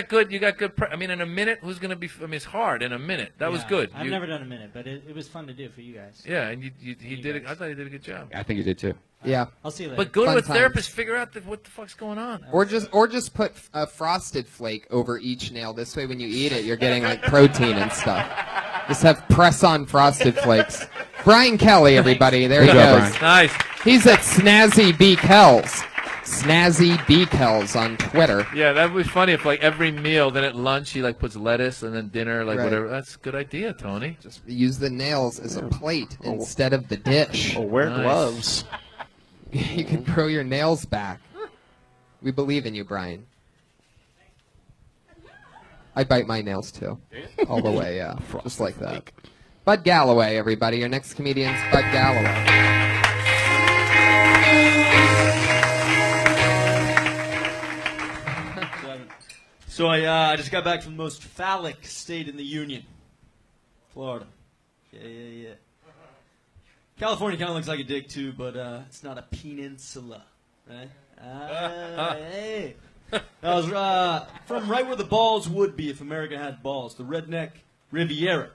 good. I mean, in a minute, who's gonna be? I mean, it's hard in a minute. That was Yeah, good. I've never done a minute, but it was fun to do for you guys. Yeah, and he did it. I thought he did a good job. I think you did too. Yeah. I'll see you later. But go Fun to a times. therapist, figure out what the fuck's going on. Or just put a frosted flake over each nail. This way, when you eat it, you're getting like protein and stuff. Just have press-on frosted flakes. Brian Kelly, everybody. There he Good job, goes. Brian. Nice. He's at Snazzy B. Kells. Snazzy B. Kells on Twitter. Yeah, that would be funny if like every meal, then at lunch he like puts lettuce, and then dinner like Right. whatever. That's a good idea, Tony. Just use the nails as a plate instead of the dish. Or wear Nice. gloves. You can grow your nails back. We believe in you, Brian. I bite my nails too. All the way, yeah. Just like that. Bud Galloway, everybody. Your next comedian's Bud Galloway. So I just got back from the most phallic state in the Union, Florida. Yeah. California kind of looks like a dick too, but it's not a peninsula, right? Hey. I was from right where the balls would be if America had balls, the redneck Riviera,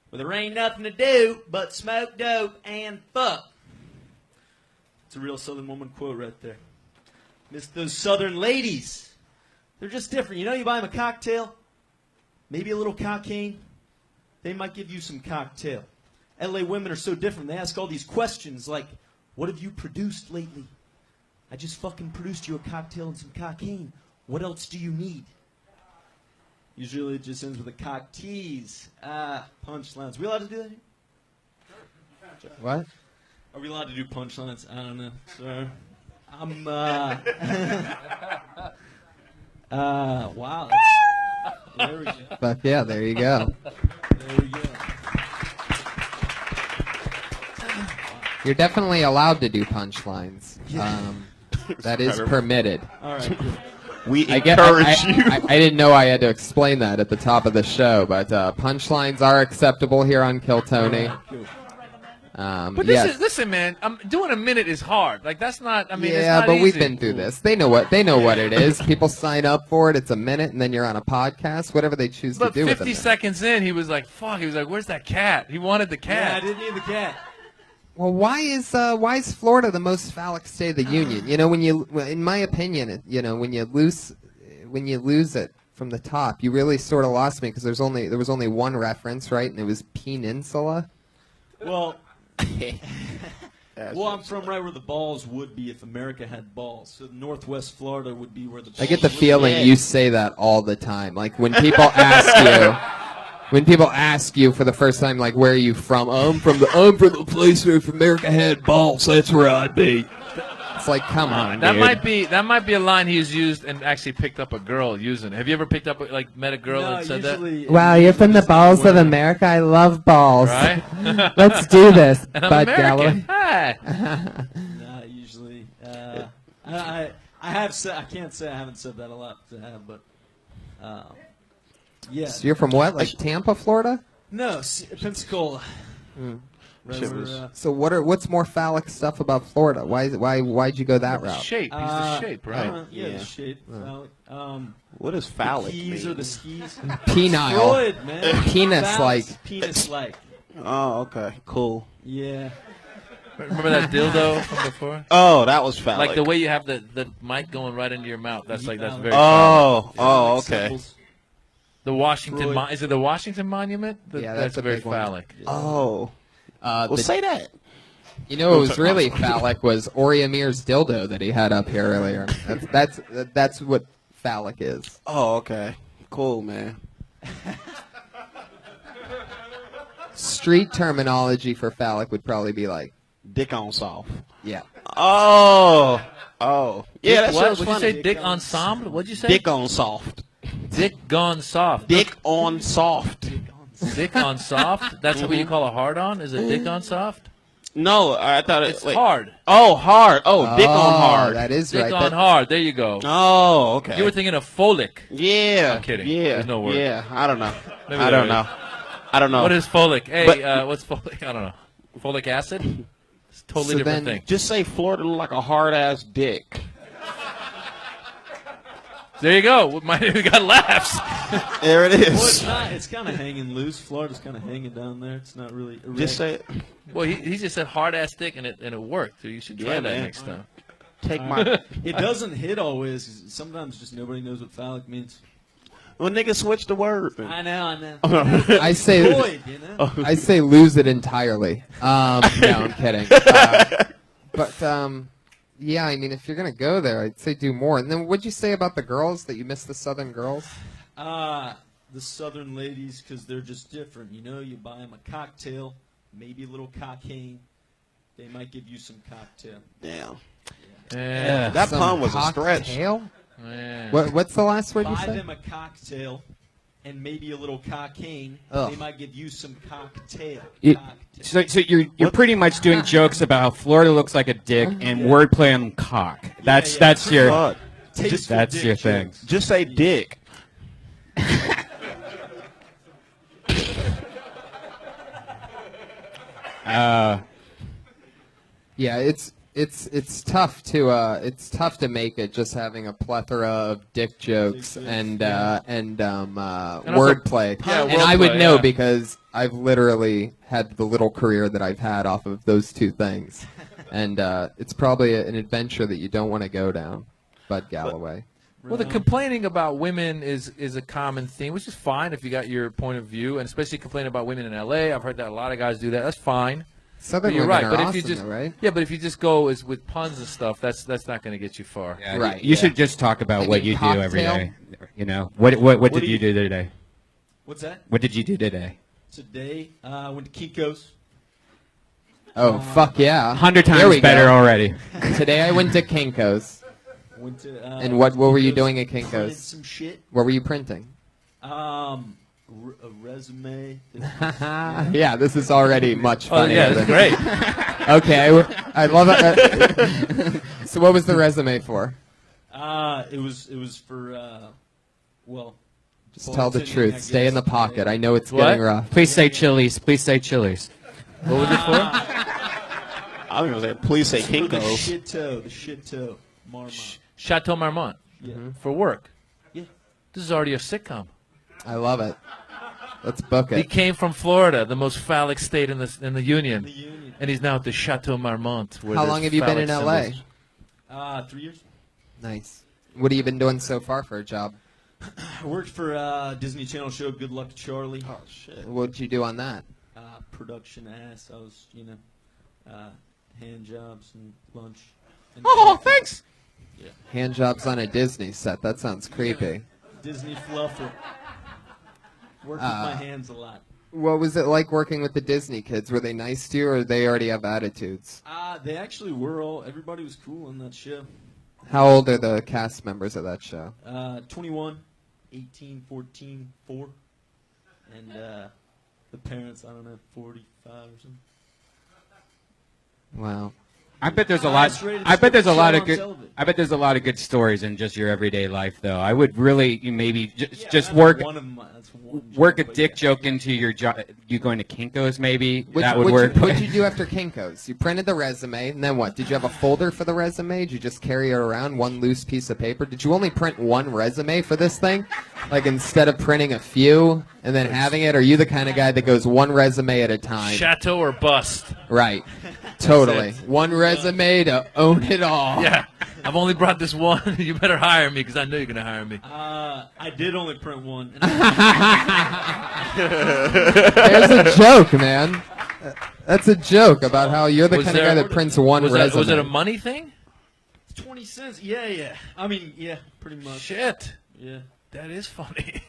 where there ain't nothing to do but smoke dope and fuck. It's a real Southern woman quote right there. Miss those Southern ladies. They're just different. You know, you buy them a cocktail, maybe a little cocaine, they might give you some cocktail. LA women are so different. They ask all these questions like, what have you produced lately? I just fucking produced you a cocktail and some cocaine. What else do you need? Usually it just ends with a cock tease. Punchlines. We allowed to do that here? What? Are we allowed to do punchlines? I don't know. Sorry. I'm, wow. There we go. But yeah, there you go. There we go. You're definitely allowed to do punchlines. That is permitted. All right. Good. We I encourage you. I didn't know I had to explain that at the top of the show, but punchlines are acceptable here on Kill Tony. Good. But yes. listen, man. Doing a minute is hard. Like that's not. I mean, it's yeah, not but easy. we've been through this. They know what it is. People sign up for it. It's a minute, and then you're on a podcast. Whatever they choose But to do with 50 it. seconds in, he was like, "Fuck." He was like, "Where's that cat?" He wanted the Yeah, I cat. didn't need the cat. Well, why is Florida the most phallic state of the union? You know, in my opinion, when you lose it from the top, you really sort of lost me because there was only one reference, right, and it was peninsula. Well, I'm from right where the balls would be if America had balls. So Northwest Florida would be where the balls I get the would feeling be. you say that all the time. Like when people ask you for the first time, like, where are you from? I'm from the place where if America had balls, that's where I'd be. It's like, come on, That dude. might be a line he's used and actually picked up a girl using. Have you ever picked up met a girl No, and said that? usually, Wow, you're from the balls of America. I love balls. Right? Let's do this, And I'm Bud American. Galloway. Hi. Not usually. I have said. I can't say I haven't said that a lot, but yeah. So you're from what? Like Tampa, Florida? No, Pensacola. Right Shit where, was- So what's more phallic stuff about Florida? Why'd you go that route? Shape. He's the shape, right? Yeah, Yeah. the shape. Phallic. What does phallic Keys mean? or the skis? Penile. Freud, man. Penis-like. Phallus, Penis-like. Oh, okay, cool. Yeah. Remember that dildo from before? Oh, that was phallic. Like the way you have the mic going right into your mouth. That's very. Oh, Phallic okay. symbols. The Washington Freud. Is it the Washington Monument? Yeah, that's a very big one. phallic. Oh. Well, The- say that. You know what was really phallic was Ori Amir's dildo that he had up here earlier. That's what phallic is. Oh, okay. Cool, man. Street terminology for phallic would probably be like, Dick on soft. yeah. Oh. Oh. Yeah, that what? sounds What'd you funny. say? Dick ensemble? What'd you say? Dick on soft. Dick gone soft. Dick on soft. Dick on soft? That's what you call a hard on? Is it dick on soft? No, I thought It's wait. hard. Oh, hard. Oh, dick on hard. That is Dick right. on That- hard. There you go. Oh, okay. You were thinking of folic. Yeah. I'm kidding. Yeah. There's no word. Yeah. I don't know. Maybe I there don't is. know. I don't know. What is folic? Hey, But- what's folic? I don't know. Folic acid? It's a totally So different then- thing. Just say Florida look like a hard ass dick. There you go. We got laughs. There it Well, it's is. not. It's kind of hanging loose. Florida's kind of hanging down there. It's not really. Erect. Just say it. Well, he just said hard ass dick and it worked. So you should try Yeah, that man. next time. Take my. It doesn't hit always. 'Cause sometimes just nobody knows what phallic means. Well, nigga, switch the word. man. I know. I say Void, you know. I say lose it entirely. No, I'm kidding. Yeah, I mean, if you're gonna go there, I'd say do more. And then, what'd you say about the girls? That you missed the Southern girls? The southern ladies, because they're just different. You know, you buy them a cocktail, maybe a little cocaine. They might give you some cocktail. Damn. Yeah. That Some pun was a stretch. cocktail? Yeah. What's the last word you Buy said? them a cocktail and maybe a little cocaine. Ugh. They might give you some cocktail. You- Cocktail. So you're pretty much doing jokes about how Florida looks like a dick and wordplay on cock. That's your Fuck. Tasteful that's dick your thing. jokes. Just say dick. Yeah, it's tough to make it just having a plethora of dick jokes and wordplay. Yeah, and I would wordplay, know yeah. because I've literally had the little career that I've had off of those two things, and it's probably an adventure that you don't want to go down. Bud Galloway. Well, the complaining about women is a common theme, which is fine if you got your point of view, and especially complaining about women in L.A. I've heard that a lot of guys do that. That's fine. Southern But you're women right. are But awesome, if you just though, right? yeah, but if you just go with puns and stuff, that's not going to get you far. Yeah, Right, You yeah. should just talk about Like what a you do every cocktail? day. You know what did do you you- do today? What's that? What did you do today? Today, I went to Kinko's. Oh fuck yeah! 100 There times we better go. already. Today I went to Kinko's. Went to, And what were you Kinko's, doing at printed Kinko's? Some shit. What were you printing? A resume. Yeah, this is already much Oh funnier. yeah, that's than- great. Okay, I love it. So what was the resume for? It was for well. Just tell the bartending, truth. I Stay in the guess. pocket. I know it's What? getting rough. Please say Chili's. Please say Chili's. What was it for? I was gonna say, please say For the Kinko's. shit toe, Marmont. Chateau Marmont Yeah. for work. Yeah. This is already a sitcom. I love it. Let's book He it. came from Florida, the most phallic state in the Union, The Union. and he's now at the Chateau Marmont. Where How there's long have you been in phallic LA? symbols. 3 years. Nice. What have you been doing so far for a job? I worked for Disney Channel show Good Luck Charlie. Oh shit. What'd you do on that? Production ass. I was, hand jobs and lunch. And Thanks. Hand jobs on a Disney set. That sounds creepy. Disney fluffer. Worked with my hands a lot. What was it like working with the Disney kids? Were they nice to you, or they already have attitudes? They actually were all. Everybody was cool on that show. How old are the cast members of that show? 21, 18, 14, 4, and the parents. I don't know, 45 or something. Wow. I bet there's a Highest lot. rated I bet there's a show lot of on good. television. I bet there's a lot of good stories in just your everyday life, though. I would really maybe Yeah, just that's work One of my, that's one work a joke, but dick yeah. joke into your job. You going to Kinko's maybe What'd that you- would what'd work. What'd you do after Kinko's? You printed the resume, and then what? Did you have a folder for the resume? Did you just carry it around, one loose piece of paper? Did you only print one resume for this thing? Like, instead of printing a few and then having it? Are you the kind of guy that goes one resume at a time? Chateau or bust. Right. Totally. That's it. One resume to own it all. Yeah. I've only brought this one. You better hire me because I know you're going to hire me. I did only print one. There's a joke, man. That's a joke about how you're the kind of guy that prints one resume. Was it a money thing? 20 cents. Yeah. I mean, yeah, pretty much. Shit. Yeah. That is funny.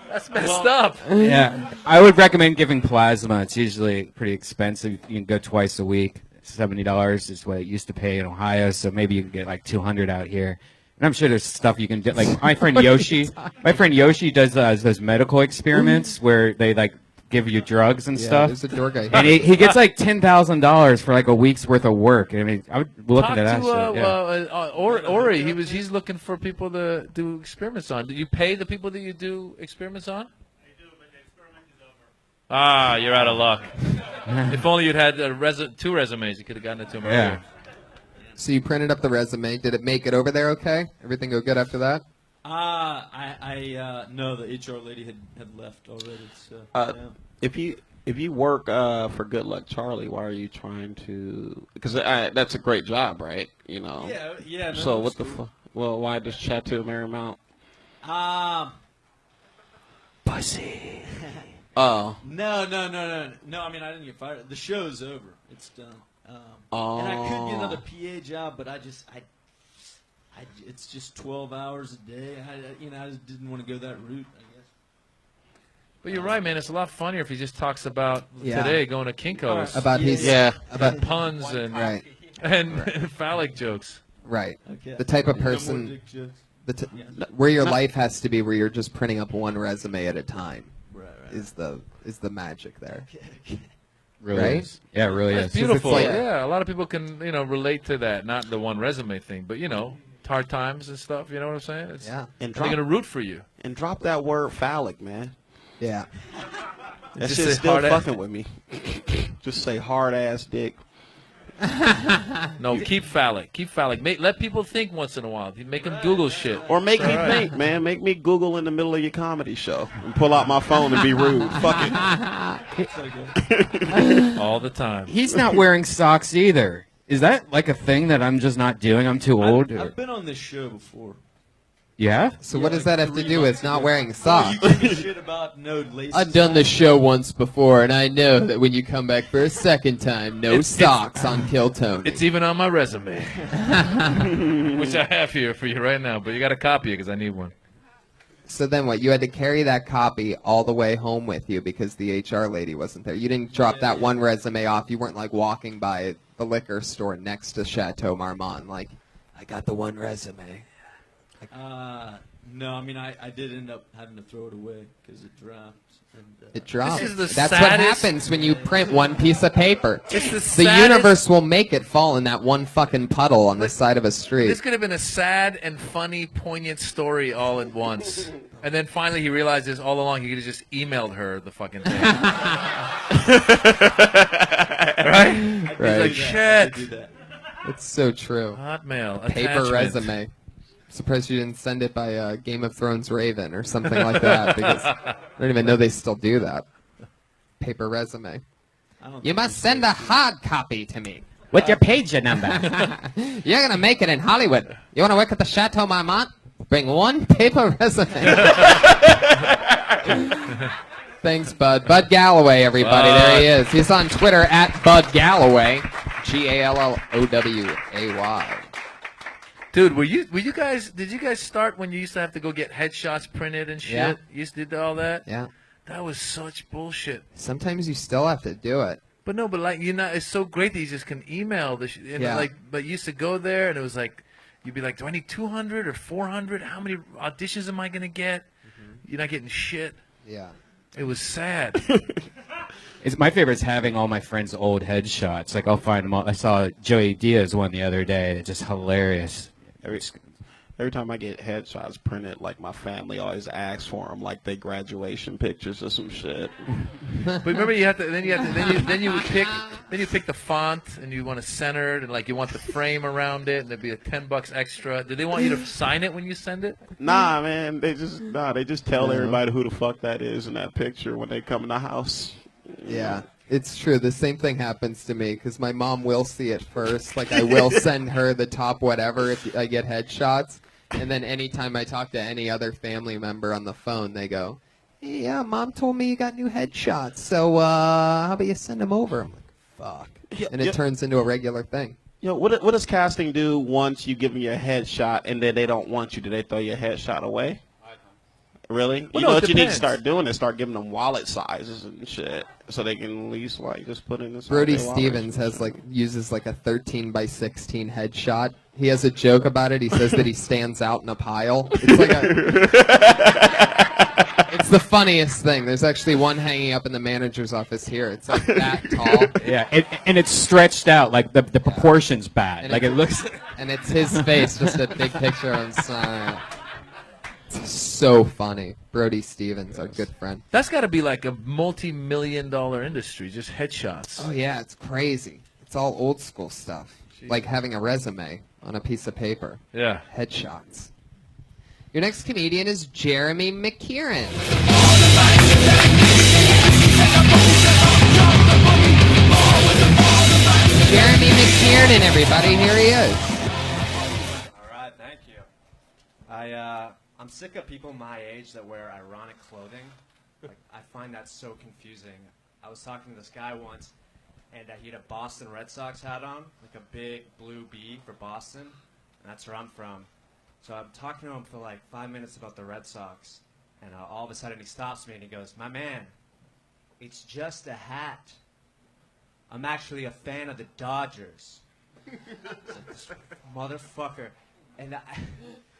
That's messed up. Yeah, I would recommend giving plasma. It's usually pretty expensive. You can go twice a week. $70 is what it used to pay in Ohio, so maybe you can get like 200 out here. And I'm sure there's stuff you can do. Like my friend Yoshi, does those medical experiments where they like give you drugs and stuff. There's a door guy. And he gets like $10,000 for like a week's worth of work. I mean, I would look Talk into that to shit. Yeah. Ori. He's looking for people to do experiments on. Do you pay the people that you do experiments on? I do, but the experiment is over. Ah, you're out of luck. If only you'd had two resumes, you could have gotten it to him earlier. So you printed up the resume. Did it make it over there okay? Everything go good after that? I no, the HR lady had left already. So yeah. If you work for Good Luck Charlie, why are you trying to? Because that's a great job, right? You know. Yeah. No, So what the fuck? Well, why does Chateau Marymount? Pussy. Oh. No. I mean, I didn't get fired. The show's over. It's done. And I could get another PA job, but it's just 12 hours a day. I just didn't want to go that route, I guess. But you're right, man. It's a lot funnier if he just talks about today going to Kinko's. About puns and right. and phallic jokes. Right. Okay. The type of No more person dick jokes. where your life has to be, where you're just printing up one resume at a time. Right. Is the magic there? Okay. Really Right? is. Yeah, it really That's is. beautiful. like- Yeah, a lot of people can relate to that. Not the one resume thing, but hard times and stuff. You know what I'm saying? Yeah. And they're gonna root for you. And drop that word phallic, man. Yeah. That Just shit's say still hard ass. fucking with me. Just say hard ass dick. No, keep phallic. Keep phallic. Let people think once in a while. Make them Google shit. Or make me All right. think, man. Make me Google in the middle of your comedy show and pull out my phone and be rude. Fuck it. All the time. He's not wearing socks either. Is that like a thing that I'm just not doing? I'm too old. I've been on this show before. Yeah? So what does that have to 3 do with months not ago. wearing Oh, socks? you gave me shit about no laces. I've done the show once before, and I know that when you come back for a second time, no socks on Kill Tony. It's even on my resume, which I have here for you right now. But you got to copy it because I need one. So then what? You had to carry that copy all the way home with you because the HR lady wasn't there. You didn't drop that one resume off. You weren't like walking by the liquor store next to Chateau Marmont like, I got the one resume. No, I mean, I did end up having to throw it away because it dropped. And, It dropped. This is the That's what saddest- happens when you print one piece of paper. It's the The saddest- universe will make it fall in that one fucking puddle on the side of a street. This could have been a sad and funny, poignant story all at once. And then finally he realizes all along he could have just emailed her the fucking thing. Right? Right. He's like, do shit. that. It's so true. Hotmail. Paper attachment. resume. Surprised you didn't send it by Game of Thrones Raven or something like that because I don't even know they still do that. Paper resume. I don't You think must send a hard copy to me. With your page number. You're gonna make it in Hollywood. You wanna work at the Chateau Marmont? Bring one paper resume. Thanks, Bud. Bud Galloway, everybody. There he is. He's on Twitter at Bud Galloway. Galloway. Dude, did you guys start when you used to have to go get headshots printed and shit? Yeah. You used to do all that? Yeah. That was such bullshit. Sometimes you still have to do it. But no, but like it's so great that you just can email the and Yeah. but you used to go there and it was like you'd be like, do I need 200 or 400? How many auditions am I gonna get? You're not getting shit. Yeah. It was sad. My favorite is having all my friends' old headshots. Like I'll find them all. I saw Joey Diaz one the other day. It's just hilarious. Every time I get headshots printed, like my family always asks for them, like they graduation pictures or some shit. But remember, you would pick the font and you want to center it and like you want the frame around it and there'd be $10 extra. Did they want you to sign it when you send it? Nah, man, they just tell everybody who the fuck that is in that picture when they come in the house. Yeah. It's true. The same thing happens to me because my mom will see it first. Like, I will send her the top whatever if I get headshots. And then anytime I talk to any other family member on the phone, they go, hey, yeah, Mom told me you got new headshots. So how about you send them over? I'm like, fuck. And it turns into a regular thing. You know, what does casting do once you give them your headshot and then they don't want you? Do they throw your headshot away? Really? Well, You no, know it what you need to depends. start doing is start giving them wallet sizes and shit, so they can at least like just put in this. Brody Stevens uses like a 13 by 16 headshot. He has a joke about it. He says that he stands out in a pile. It's like it's the funniest thing. There's actually one hanging up in the manager's office here. It's like that tall. Yeah, and it's stretched out. Like the proportion's bad. And like it looks. And it's his face, just a big picture of him. It's so funny. Brody Stevens, our good friend. That's got to be like a multi-million-dollar industry, just headshots. Oh yeah, it's crazy. It's all old school stuff, like having a resume on a piece of paper. Yeah. Headshots. Your next comedian is Jeremy McKiernan. Jeremy McKiernan, everybody, here he is. All right, thank you. I'm sick of people my age that wear ironic clothing. Like, I find that so confusing. I was talking to this guy once, and he had a Boston Red Sox hat on, like a big blue B for Boston, and that's where I'm from. So I'm talking to him for like 5 minutes about the Red Sox, and all of a sudden he stops me and he goes, "My man, it's just a hat. I'm actually a fan of the Dodgers." It's like, this motherfucker. And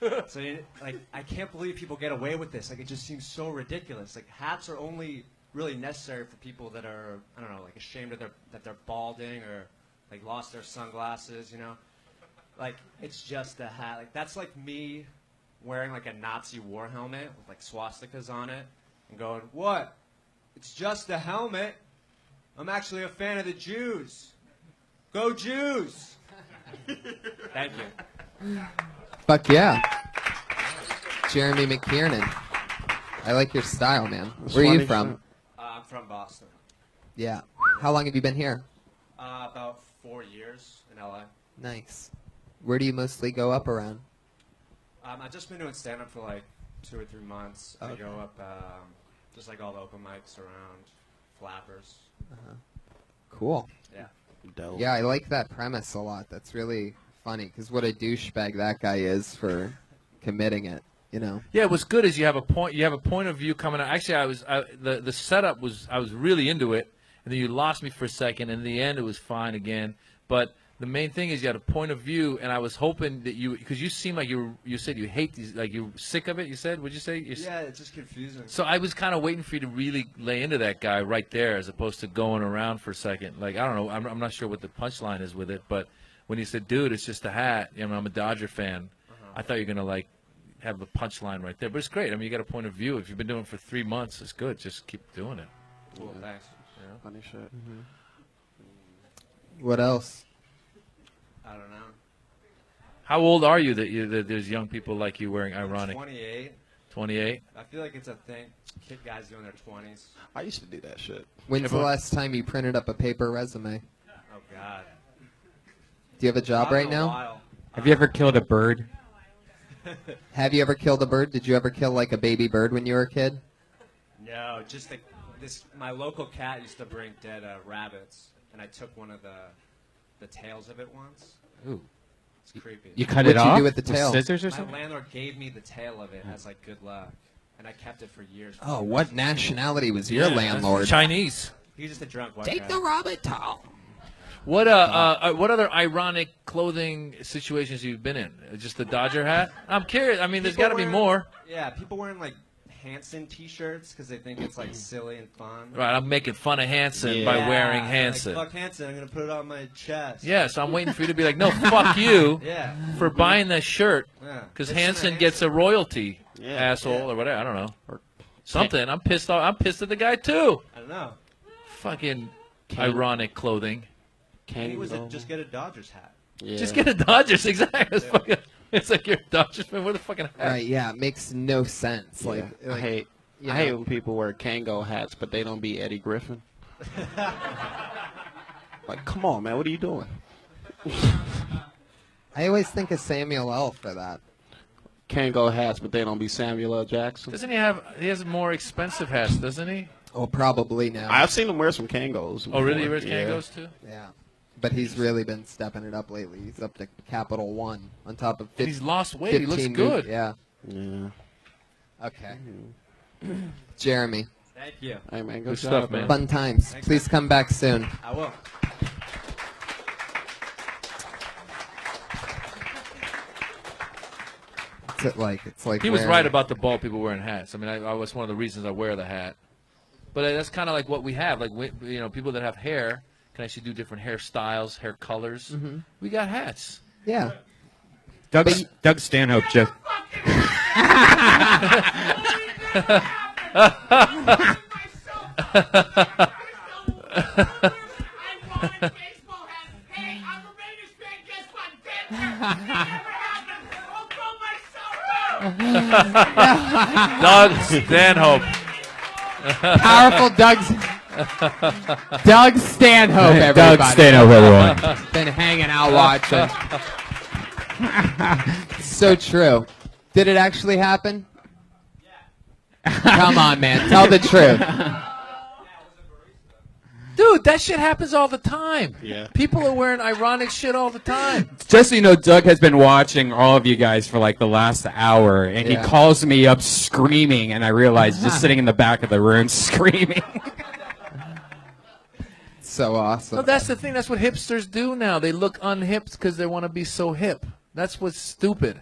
I can't believe people get away with this. Like, it just seems so ridiculous. Like, hats are only really necessary for people that are, I don't know, like ashamed of that they're balding or like lost their sunglasses, you know? Like, it's just a hat. Like, that's like me wearing like a Nazi war helmet with like swastikas on it and going, "What? It's just a helmet. I'm actually a fan of the Jews. Go Jews!" Thank you. Fuck yeah. Jeremy McKiernan. I like your style, man. Where are you from? I'm from Boston. Yeah. How long have you been here? About 4 years in LA. Nice. Where do you mostly go up around? I've just been doing stand-up for like 2 or 3 months. I go up just like all the open mics around, flappers. Cool. Yeah. Dope. Yeah, I like that premise a lot. That's really funny because what a douchebag that guy is for committing it. You know. Yeah, what's good is you have a point of view coming out. Actually, the setup was I was really into it, and then you lost me for a second, and in the end it was fine again. But the main thing is you had a point of view, and I was hoping that because you seem like you said you hate these, like you're sick of it. You said, what'd you say? Yeah, it's just confusing. So I was kind of waiting for you to really lay into that guy right there, as opposed to going around for a second. Like, I don't know, I'm not sure what the punchline is with it, but when you said, "Dude, it's just a hat," you know, I'm a Dodger fan. I thought you were gonna like have the punchline right there, but it's great. I mean, you got a point of view. If you've been doing it for 3 months, it's good. Just keep doing it. Cool, thanks. Funny shit. What else? I don't know. How old are you that there's young people like you wearing ironic? 28. 28. I feel like it's a thing. Kid guys doing their 20s. I used to do that shit. When's the last time you printed up a paper resume? Oh God. Do you have a job Not in right a now? while. Have you ever killed a bird? Have you ever killed a bird? Did you ever kill like a baby bird when you were a kid? No, just like this. My local cat used to bring dead rabbits, and I took one of the tails of it once. Ooh. It's creepy. You cut What'd it you off do with the tail? scissors or My something? landlord gave me the tail of it as like good luck, and I kept it for years. Oh, what nationality was your Yeah, landlord? Chinese. He's just a drunk white Take guy. the rabbit tail. What other ironic clothing situations you've been in? Just the Dodger hat? I'm curious. I mean, there's got to be more. Yeah, people wearing like Hanson T-shirts because they think it's like silly and fun. Right, I'm making fun of Hanson by Yeah, wearing they're Hanson. Like, fuck Hanson, I'm gonna put it on my chest. Yeah, so I'm waiting for you to be like, no, fuck you Yeah. for buying that shirt Yeah. because Listen to Hanson gets a royalty, asshole, or whatever. I don't know. Or Something. I'm pissed off. I'm pissed at the guy, too. I don't know. Fucking ironic clothing. He was just get a Dodgers hat. Yeah. Just get a Dodgers, exactly. It's like you're a Dodgers fan with a fucking hat. Right, yeah, it makes no sense. Yeah. Like I hate when people wear Kango hats, but they don't be Eddie Griffin. Like, come on, man, what are you doing? I always think of Samuel L. for that. Kango hats, but they don't be Samuel L. Jackson. Doesn't he have? He has more expensive hats, doesn't he? Oh, probably now. I've seen him wear some Kangos. Oh, really? He before. wears Kangos too? Yeah. But he's really been stepping it up lately. He's up to Capital One on top of 15. And he's lost weight. He looks good. Yeah. Yeah. Okay. Jeremy. Thank you. Hey, man, Good stuff, man. Fun times. Thanks, Please come back soon. I will. It's like He was wearing- right about the bald people wearing hats. I mean, I was one of the reasons I wear the hat. But that's kind of like what we have. Like, people that have hair can actually do different hairstyles, hair colors. Mm-hmm. We got hats. Yeah. Doug Stanhope just. Doug Stanhope. Powerful Doug Stanhope, everybody. Doug Stanhope, everyone. Been hanging out watching. So true. Did it actually happen? Come on, man. Tell the truth. Dude, that shit happens all the time. Yeah. People are wearing ironic shit all the time. Just so you know, Doug has been watching all of you guys for like the last hour, and Yeah. he calls me up screaming, and I realize just sitting in the back of the room screaming. So awesome. No, that's the thing. That's what hipsters do now. They look unhip because they want to be so hip. That's what's stupid.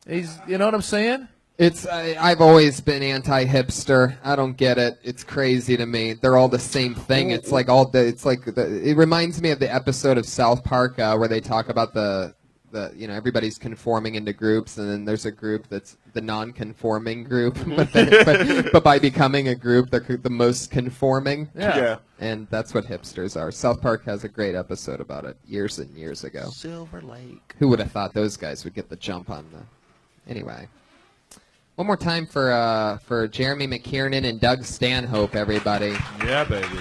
You know what I'm saying? I've always been anti-hipster. I don't get it. It's crazy to me. They're all the same thing. It reminds me of the episode of South Park where they talk about everybody's conforming into groups, and then there's a group that's the non-conforming group, but by becoming a group, they're the most conforming. Yeah. And that's what hipsters are. South Park has a great episode about it years and years ago. Silver Lake. Who would have thought those guys would get the jump on the... Anyway. One more time for Jeremy McKiernan and Doug Stanhope, everybody. Yeah, baby.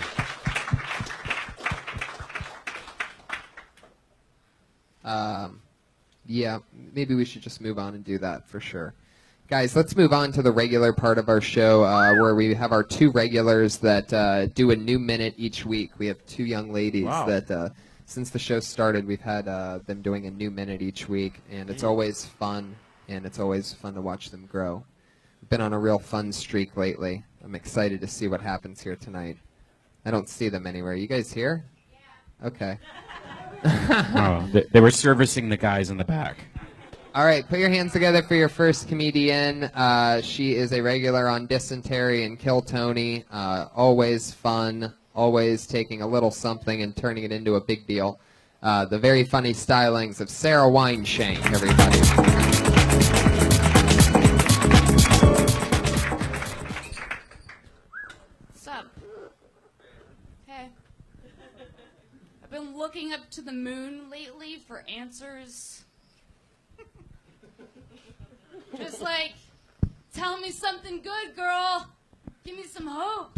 Yeah, maybe we should just move on and do that for sure. Guys, let's move on to the regular part of our show where we have our two regulars that do a new minute each week. We have two young ladies that, since the show started, we've had them doing a new minute each week, and it's always fun, and it's always fun to watch them grow. We've been on a real fun streak lately. I'm excited to see what happens here tonight. I don't see them anywhere. You guys here? Yeah. Okay. Oh, they were servicing the guys in the back. All right, put your hands together for your first comedian. She is a regular on Dysentery and Kill Tony. Always fun, always taking a little something and turning it into a big deal. The very funny stylings of Sara Shank, everybody. What's up? Hey. I've been looking up to the moon lately for answers. Just like, tell me something good, girl. Give me some hope.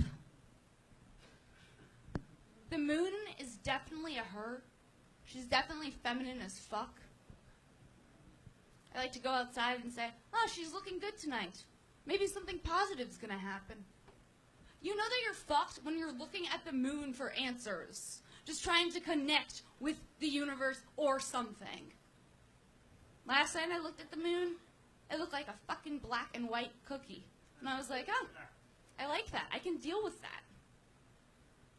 The moon is definitely a her. She's definitely feminine as fuck. I like to go outside and say, oh, she's looking good tonight. Maybe something positive's gonna happen. You know that you're fucked when you're looking at the moon for answers. Just trying to connect with the universe or something. Last night I looked at the moon. It looked like a fucking black and white cookie. And I was like, oh, I like that. I can deal with that.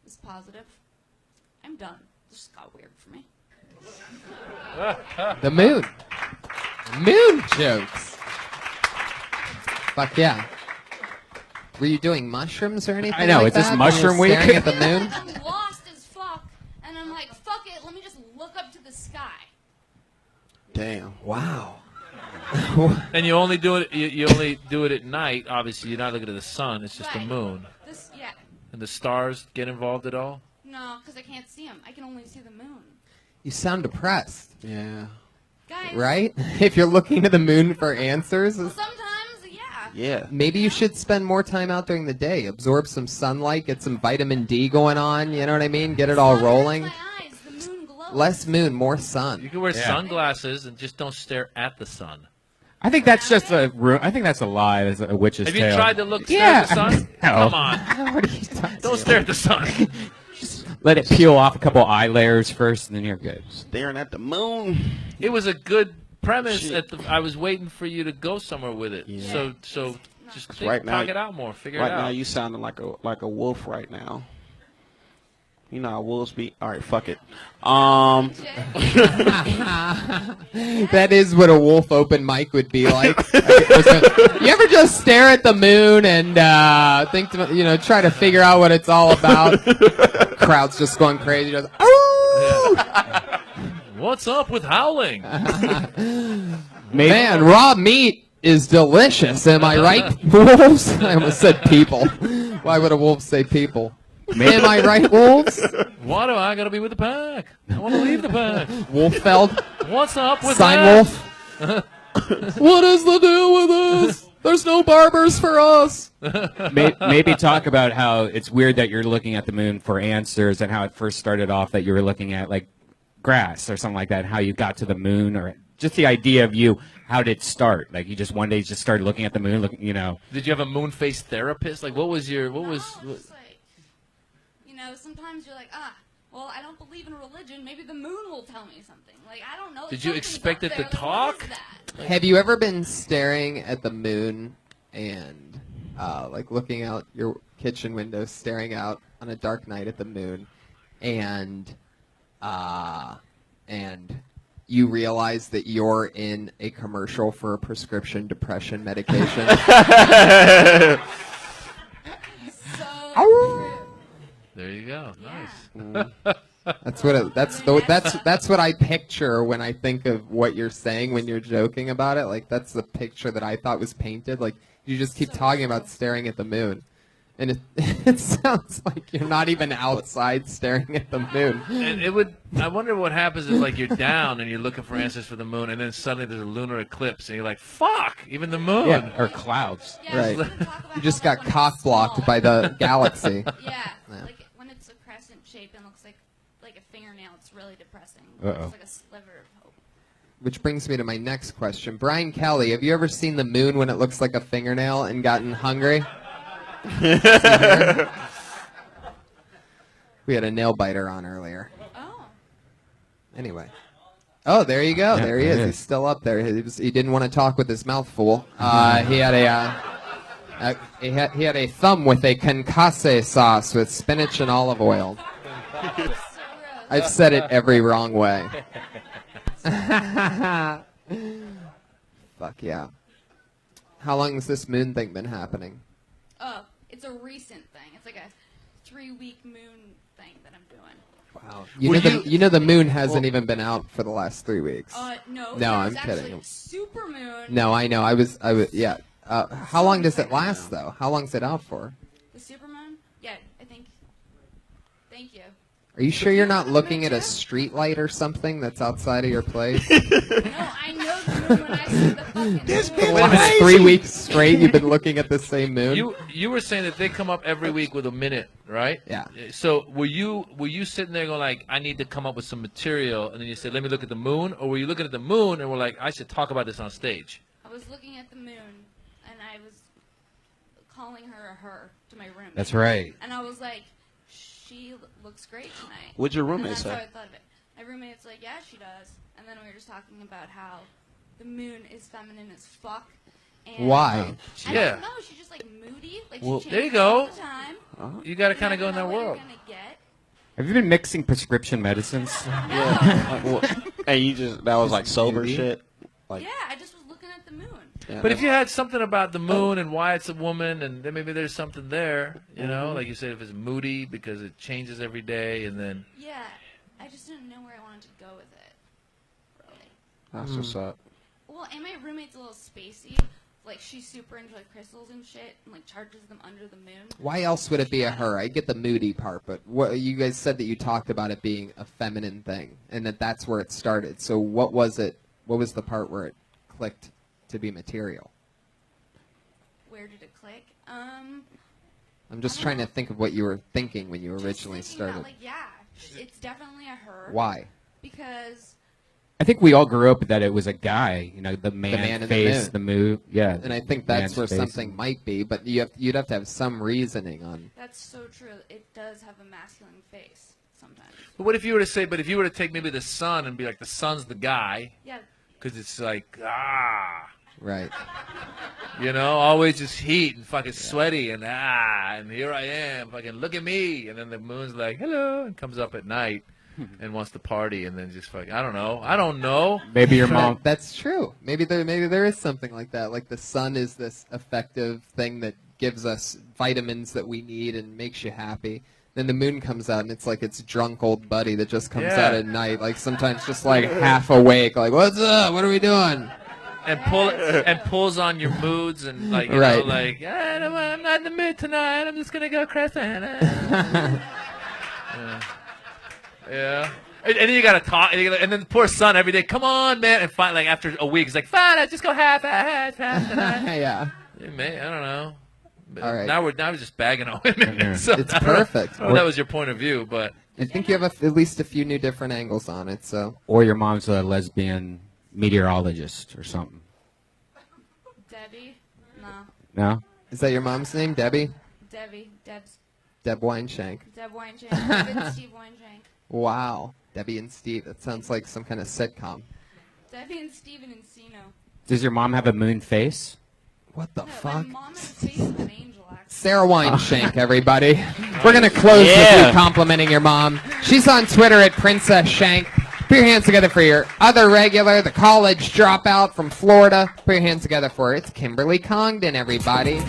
It's positive. I'm done. This just got weird for me. The moon. Moon jokes. Fuck yeah. Were you doing mushrooms or anything? I know, like is this that mushroom when you were week? staring at the moon? I'm lost as fuck, and I'm like, fuck it, let me just look up to the sky. Damn. Wow. And you only do it. You only do it at night. Obviously, you're not looking at the sun. It's just the Right. moon. Yeah. And the stars get involved at all? No, because I can't see them. I can only see the moon. You sound depressed. Yeah. Guys. Right? If you're looking to the moon for answers. Well, sometimes, yeah. Yeah. Maybe you should spend more time out during the day. Absorb some sunlight, get some vitamin D going on, you know what I mean? Get it all rolling. My eyes, the moon glows. Less moon, more sun. You can wear Yeah. sunglasses and just don't stare at the sun. I think that's just a I think that's a lie. That's a witch's Have tale. you tried to stare Yeah. at the sun? No. Come on. What are you talking Don't stare at the sun. Let it peel off a couple eye layers first, and then you're good. Staring at the moon. It was a good premise. Shit. I was waiting for you to go somewhere with it. Yeah. So just Right now- talk it out more. Figure Right it out. now, you sounding like a wolf right now. You know how wolves be. All right, fuck it. That is what a wolf open mic would be like. You ever just stare at the moon and think, try to figure out what it's all about? Crowd's just going crazy. Just, Yeah. What's up with howling? Man, raw meat is delicious. Am I right, wolves? I almost said people. Why would a wolf say people? Am I right, wolves? Why do I gotta be with the pack? I want to leave the pack. Wolffeld? What's up with Sign that? wolf? What is the deal with us? There's no barbers for us. Maybe talk about how it's weird that you're looking at the moon for answers, and how it first started off that you were looking at like grass or something like that, and how you got to the moon, or just the idea of you. How did it start? Like you just one day just started looking at the moon, looking, Did you have a moon face therapist? Like what was your Just like, sometimes you're like, well, I don't believe in religion. Maybe the moon will tell me something. Like, I don't know. Did you Something's expect up it to there. Like, talk? what is that? Have you ever been staring at the moon and like looking out your kitchen window, staring out on a dark night at the moon, and you realize that you're in a commercial for a prescription depression medication? There you go. Yeah. Nice. That's what I picture when I think of what you're saying when you're joking about it. Like that's the picture that I thought was painted. Like you just keep talking about staring at the moon, and it sounds like you're not even outside staring at the moon. And I wonder what happens if like you're down and you're looking for answers for the moon, and then suddenly there's a lunar eclipse, and you're like, "Fuck!" Even the moon. Yeah, or clouds. Yeah, Right. we can talk about You just how, got when it's cock blocked small. by the galaxy. Yeah, Yeah. like when it's a crescent shape and looks like a fingernail, it's really depressing. Uh-oh. It's like a sliver of hope. Which brings me to my next question. Brian Kelly, have you ever seen the moon when it looks like a fingernail and gotten hungry? We had a nail biter on earlier. Oh. Anyway. Oh, there you go. Yeah, There he there is. he is. He's still up there. He didn't want to talk with his mouth full. He had a thumb with a concasse sauce with spinach and olive oil. So gross. I've said it every wrong way. Fuck yeah. How long has this moon thing been happening? Oh, it's a recent thing. It's like a 3-week moon thing that I'm doing. Wow. Would You know the moon hasn't even been out for the last 3 weeks. No. No, there I'm was actually kidding. Super moon. No, I know. I was yeah. How long does it last though? How long is it out for? The super moon? Yeah, I think. Thank you. Are you sure you're not looking at a street light or something that's outside of your place? No, I know the moon when I see the fucking moon. For the last 3 weeks straight, you've been looking at the same moon. You were saying that they come up every week with a minute, right? Yeah. So were you sitting there going like, I need to come up with some material, and then you said, let me look at the moon, or were you looking at the moon and were like, I should talk about this on stage? I was looking at the moon, and I was calling her a her to my roommate. That's right. And I was like, she looks great tonight. What'd your And roommate that's say? how I thought of it. My roommate's like, yeah, she does. And then we were just talking about how the moon is feminine as fuck. And Why? I Yeah. don't know. She's just like moody. Like Well, she there you changes all go. the time. You got to You kind of go never in that know what world. you're gonna get. Have you been mixing prescription medicines? Like, what? And you just that was like sober Maybe. shit. Like Yeah, I just was looking at the moon. yeah, But if you had something about the moon and why it's a woman, and then maybe there's something there, you know, like you said, if it's moody because it changes every day, and then Yeah, I just didn't know where I wanted to go with it. Really. that's what's up. Well, and my roommate's a little spacey. Like, she's super into like crystals and shit, and like charges them under the moon. Why else would it be a her? I get the moody part, but what you guys said that you talked about it being a feminine thing, and that's where it started. So what was it? What was the part where it clicked to be material? I'm just trying to think of what you were thinking when you originally started. It's definitely a her. Why? Because I think we all grew up that it was a guy, the man in face, the moon. move, yeah. And I think that's man's where face. something might be, but you'd have to have some reasoning on. that's so true. It does have a masculine face sometimes. But what if you were to say? But if you were to take maybe the sun and be like, the sun's the guy, Yeah. because it's like Right. always just heat and fucking sweaty and and here I am, fucking look at me, and then the moon's like hello and comes up at night and wants to party and then just fucking I don't know. Maybe your mom. That's true. Maybe there is something like that. Like the sun is this effective thing that gives us vitamins that we need and makes you happy. Then the moon comes out and it's like it's drunk old buddy that just comes out at night, like sometimes just like half awake, like what's up? What are we doing? And pulls on your moods and like like I'm not in the mood tonight. I'm just gonna go crescent. Yeah. And then you gotta talk, and then the poor son every day. Come on, man! And finally, like after a week, he's like, "Fine, I just go half tonight." Yeah. Man, I don't know. All right. Now we're just bagging on women. Yeah. So It's perfect. I don't know if that was your point of view, but I think you have at least a few new different angles on it. So. Or your mom's a lesbian meteorologist or something. Debbie? No. No? Is that your mom's name, Debbie? Debbie. Deb's. Deb Wineshank. Deb Wineshank. Deb and Steve Wineshank. Wow. Debbie and Steve. That sounds like some kind of sitcom. Debbie and Steven Encino. Does your mom have a moon face? What the No, fuck? my mom has the face of an angel, actually. Sarah Wineshank, everybody. We're going to close with you complimenting your mom. She's on Twitter at Princess Shank. Put your hands together for your other regular, the college dropout from Florida. Put your hands together for her. It's Kimberly Congdon, everybody.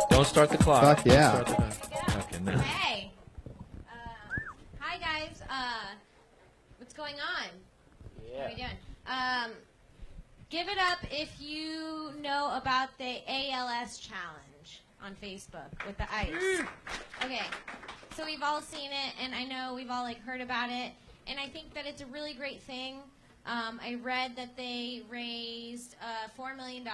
don't start the clock. Fuck yeah. Don't start the clock. Okay, no. Hey. Hi, guys. What's going on? How are we doing? Give it up if you know about the ALS challenge on Facebook with the ice. Okay. So we've all seen it, and I know we've all heard about it, and I think that it's a really great thing. I read that they raised $4 million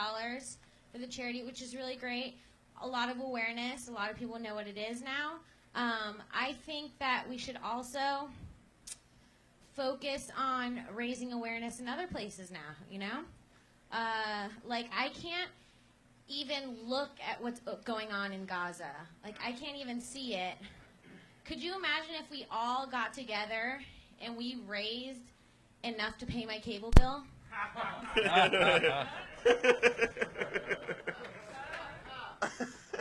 for the charity, which is really great. A lot of awareness. A lot of people know what it is now. I think that we should also focus on raising awareness in other places now, I can't even look at what's going on in Gaza. I can't even see it. Could you imagine if we all got together and we raised enough to pay my cable bill?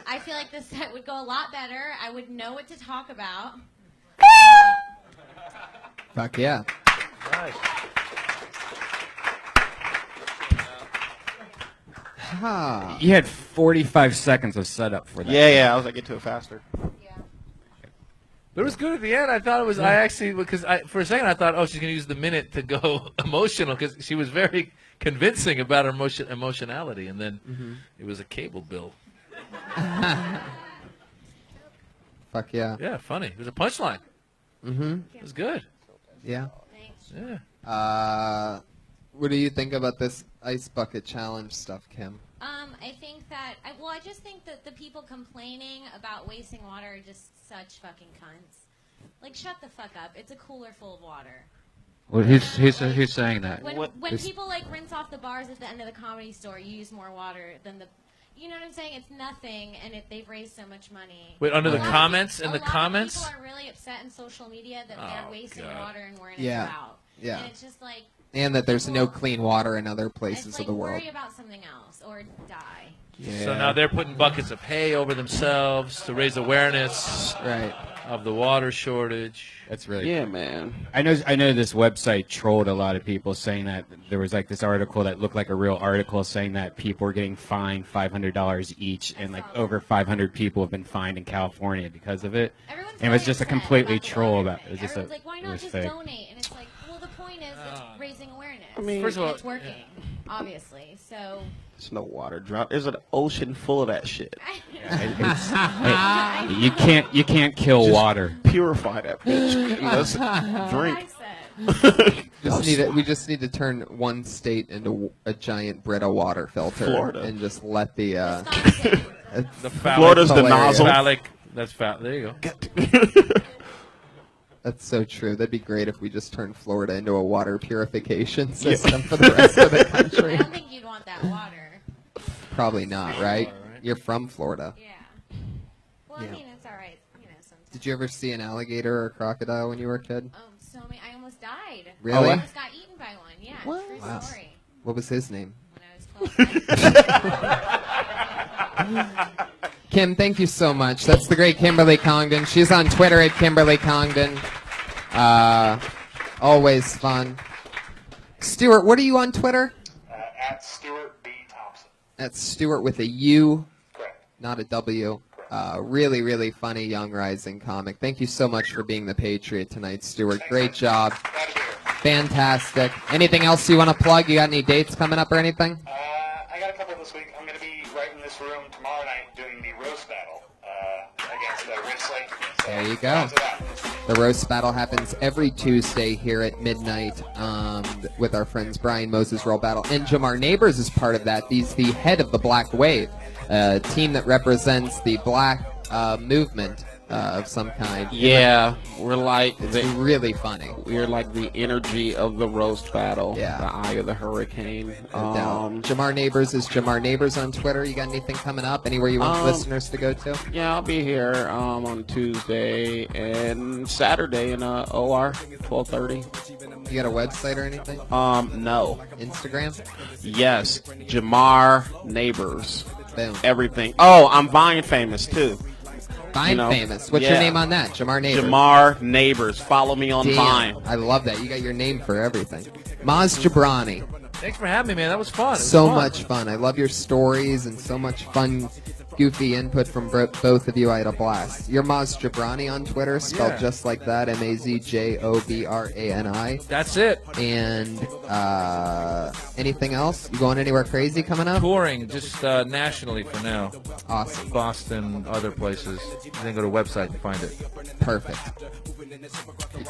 I feel like this set would go a lot better. I would know what to talk about. Fuck yeah. Nice. Huh. You had 45 seconds of setup for that. Yeah. I was like, get to it faster. But it was good at the end. I thought it was. I actually for a second I thought, she's gonna use the minute to go emotional because she was very convincing about her emotionality, and then it was a cable bill. Fuck yeah. Yeah, funny. It was a punchline. Mm-hmm. It was good. Yeah. Thanks. Yeah. What do you think about this ice bucket challenge stuff, Kim? I think that, I just think that the people complaining about wasting water are just such fucking cunts. Shut the fuck up. It's a cooler full of water. Well, he's saying that. When people rinse off the bars at the end of the Comedy Store, you use more water than the... You know what I'm saying? It's nothing, and they've raised so much money. Wait, under the comments? In the A comments? lot of people are really upset in social media that they're wasting water and wearing Yeah. it out. Yeah. And it's just like... And that there's no clean water in other places it's of the world. worry about something else or die. Yeah. So now they're putting buckets of hay over themselves to raise awareness of the water shortage. That's really Yeah, man. I know this website trolled a lot of people saying that there was this article that looked like a real article saying that people were getting fined $500 each, and over 500 people have been fined in California because of it. Everyone's And it was really just a upset completely about the troll water about it. thing. Was just Everyone's like, why it not was just fake. donate? And it's like, well, the point is it's raising awareness. I mean, First of all, it's working, obviously. So There's no water drop. There's an ocean full of that shit. You can't kill Just water. Purify that bitch. Let's drink. I said. We just need to turn one state into a giant Brita water filter Florida. and just let the The phallic, Florida's the nozzle. Phallic. That's phallic. There you go. That's so true. That'd be great if we just turned Florida into a water purification system for the rest of the country. I don't think you'd want that water. Probably not, right? You're from Florida. Yeah. Well, I mean, it's all right. You know, sometimes. Did you ever see an alligator or a crocodile when you were a kid? So many. I almost died. Really? I almost got eaten by one. Yeah. What? True Wow. story. What was his name? When I was 12. Kim, thank you so much. That's the great Kimberly Congdon. She's on Twitter at Kimberly Congdon. Always fun. Stuart, what are you on Twitter? At Stuart B. Thompson. That's Stuart with a U, Correct. not a W. Really, really funny young rising comic. Thank you so much for being the Patriot tonight, Stuart. Great job. Fantastic. Anything else you want to plug? You got any dates coming up or anything? I got a couple this week. I'm going to be right in this room tomorrow night doing the roast battle against Rich Slate. So There you go. The roast battle happens every Tuesday here at midnight with our friends Brian Moses Roll Battle. And Jamar Neighbors is part of that. He's the head of the Black Wave, a team that represents the black movement of some kind. Yeah, we're like It's really funny. We're like the energy of the roast battle. Yeah. The eye of the hurricane. No doubt. Jamar Neighbors is Jamar Neighbors on Twitter. You got anything coming up? Anywhere you want listeners to go to? Yeah, I'll be here on Tuesday and Saturday in OR 12:30. You got a website or anything? No. Instagram? Yes, Jamar Neighbors. Boom. Everything. Oh, I'm Vine famous too. Vine famous. What's your name on that? Jamar Neighbors. Jamar Neighbors. Follow me on Damn. Vine. I love that. You got your name for everything. Maz Jobrani. Thanks for having me, man. That was fun. It was So fun. much fun. I love your stories and so much fun, goofy input from both of you. I had a blast. You're Maz Jobrani on Twitter, spelled just like that, MazJobrani. That's it. And anything else? You going anywhere crazy coming up? Touring, just nationally for now. Awesome. Boston, other places. Then go to the website and find it. Perfect.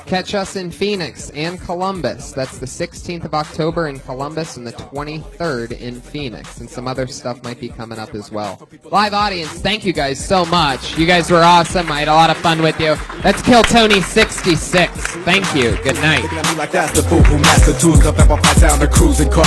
Catch us in Phoenix and Columbus. That's the 16th of October in Columbus and the 23rd in Phoenix. And some other stuff might be coming up as well. Live audience, thank you guys so much. You guys were awesome. I had a lot of fun with you. Let's kill Tony 66. Thank you. Good night. Like that's the fool who master tunes up, down the cruising car.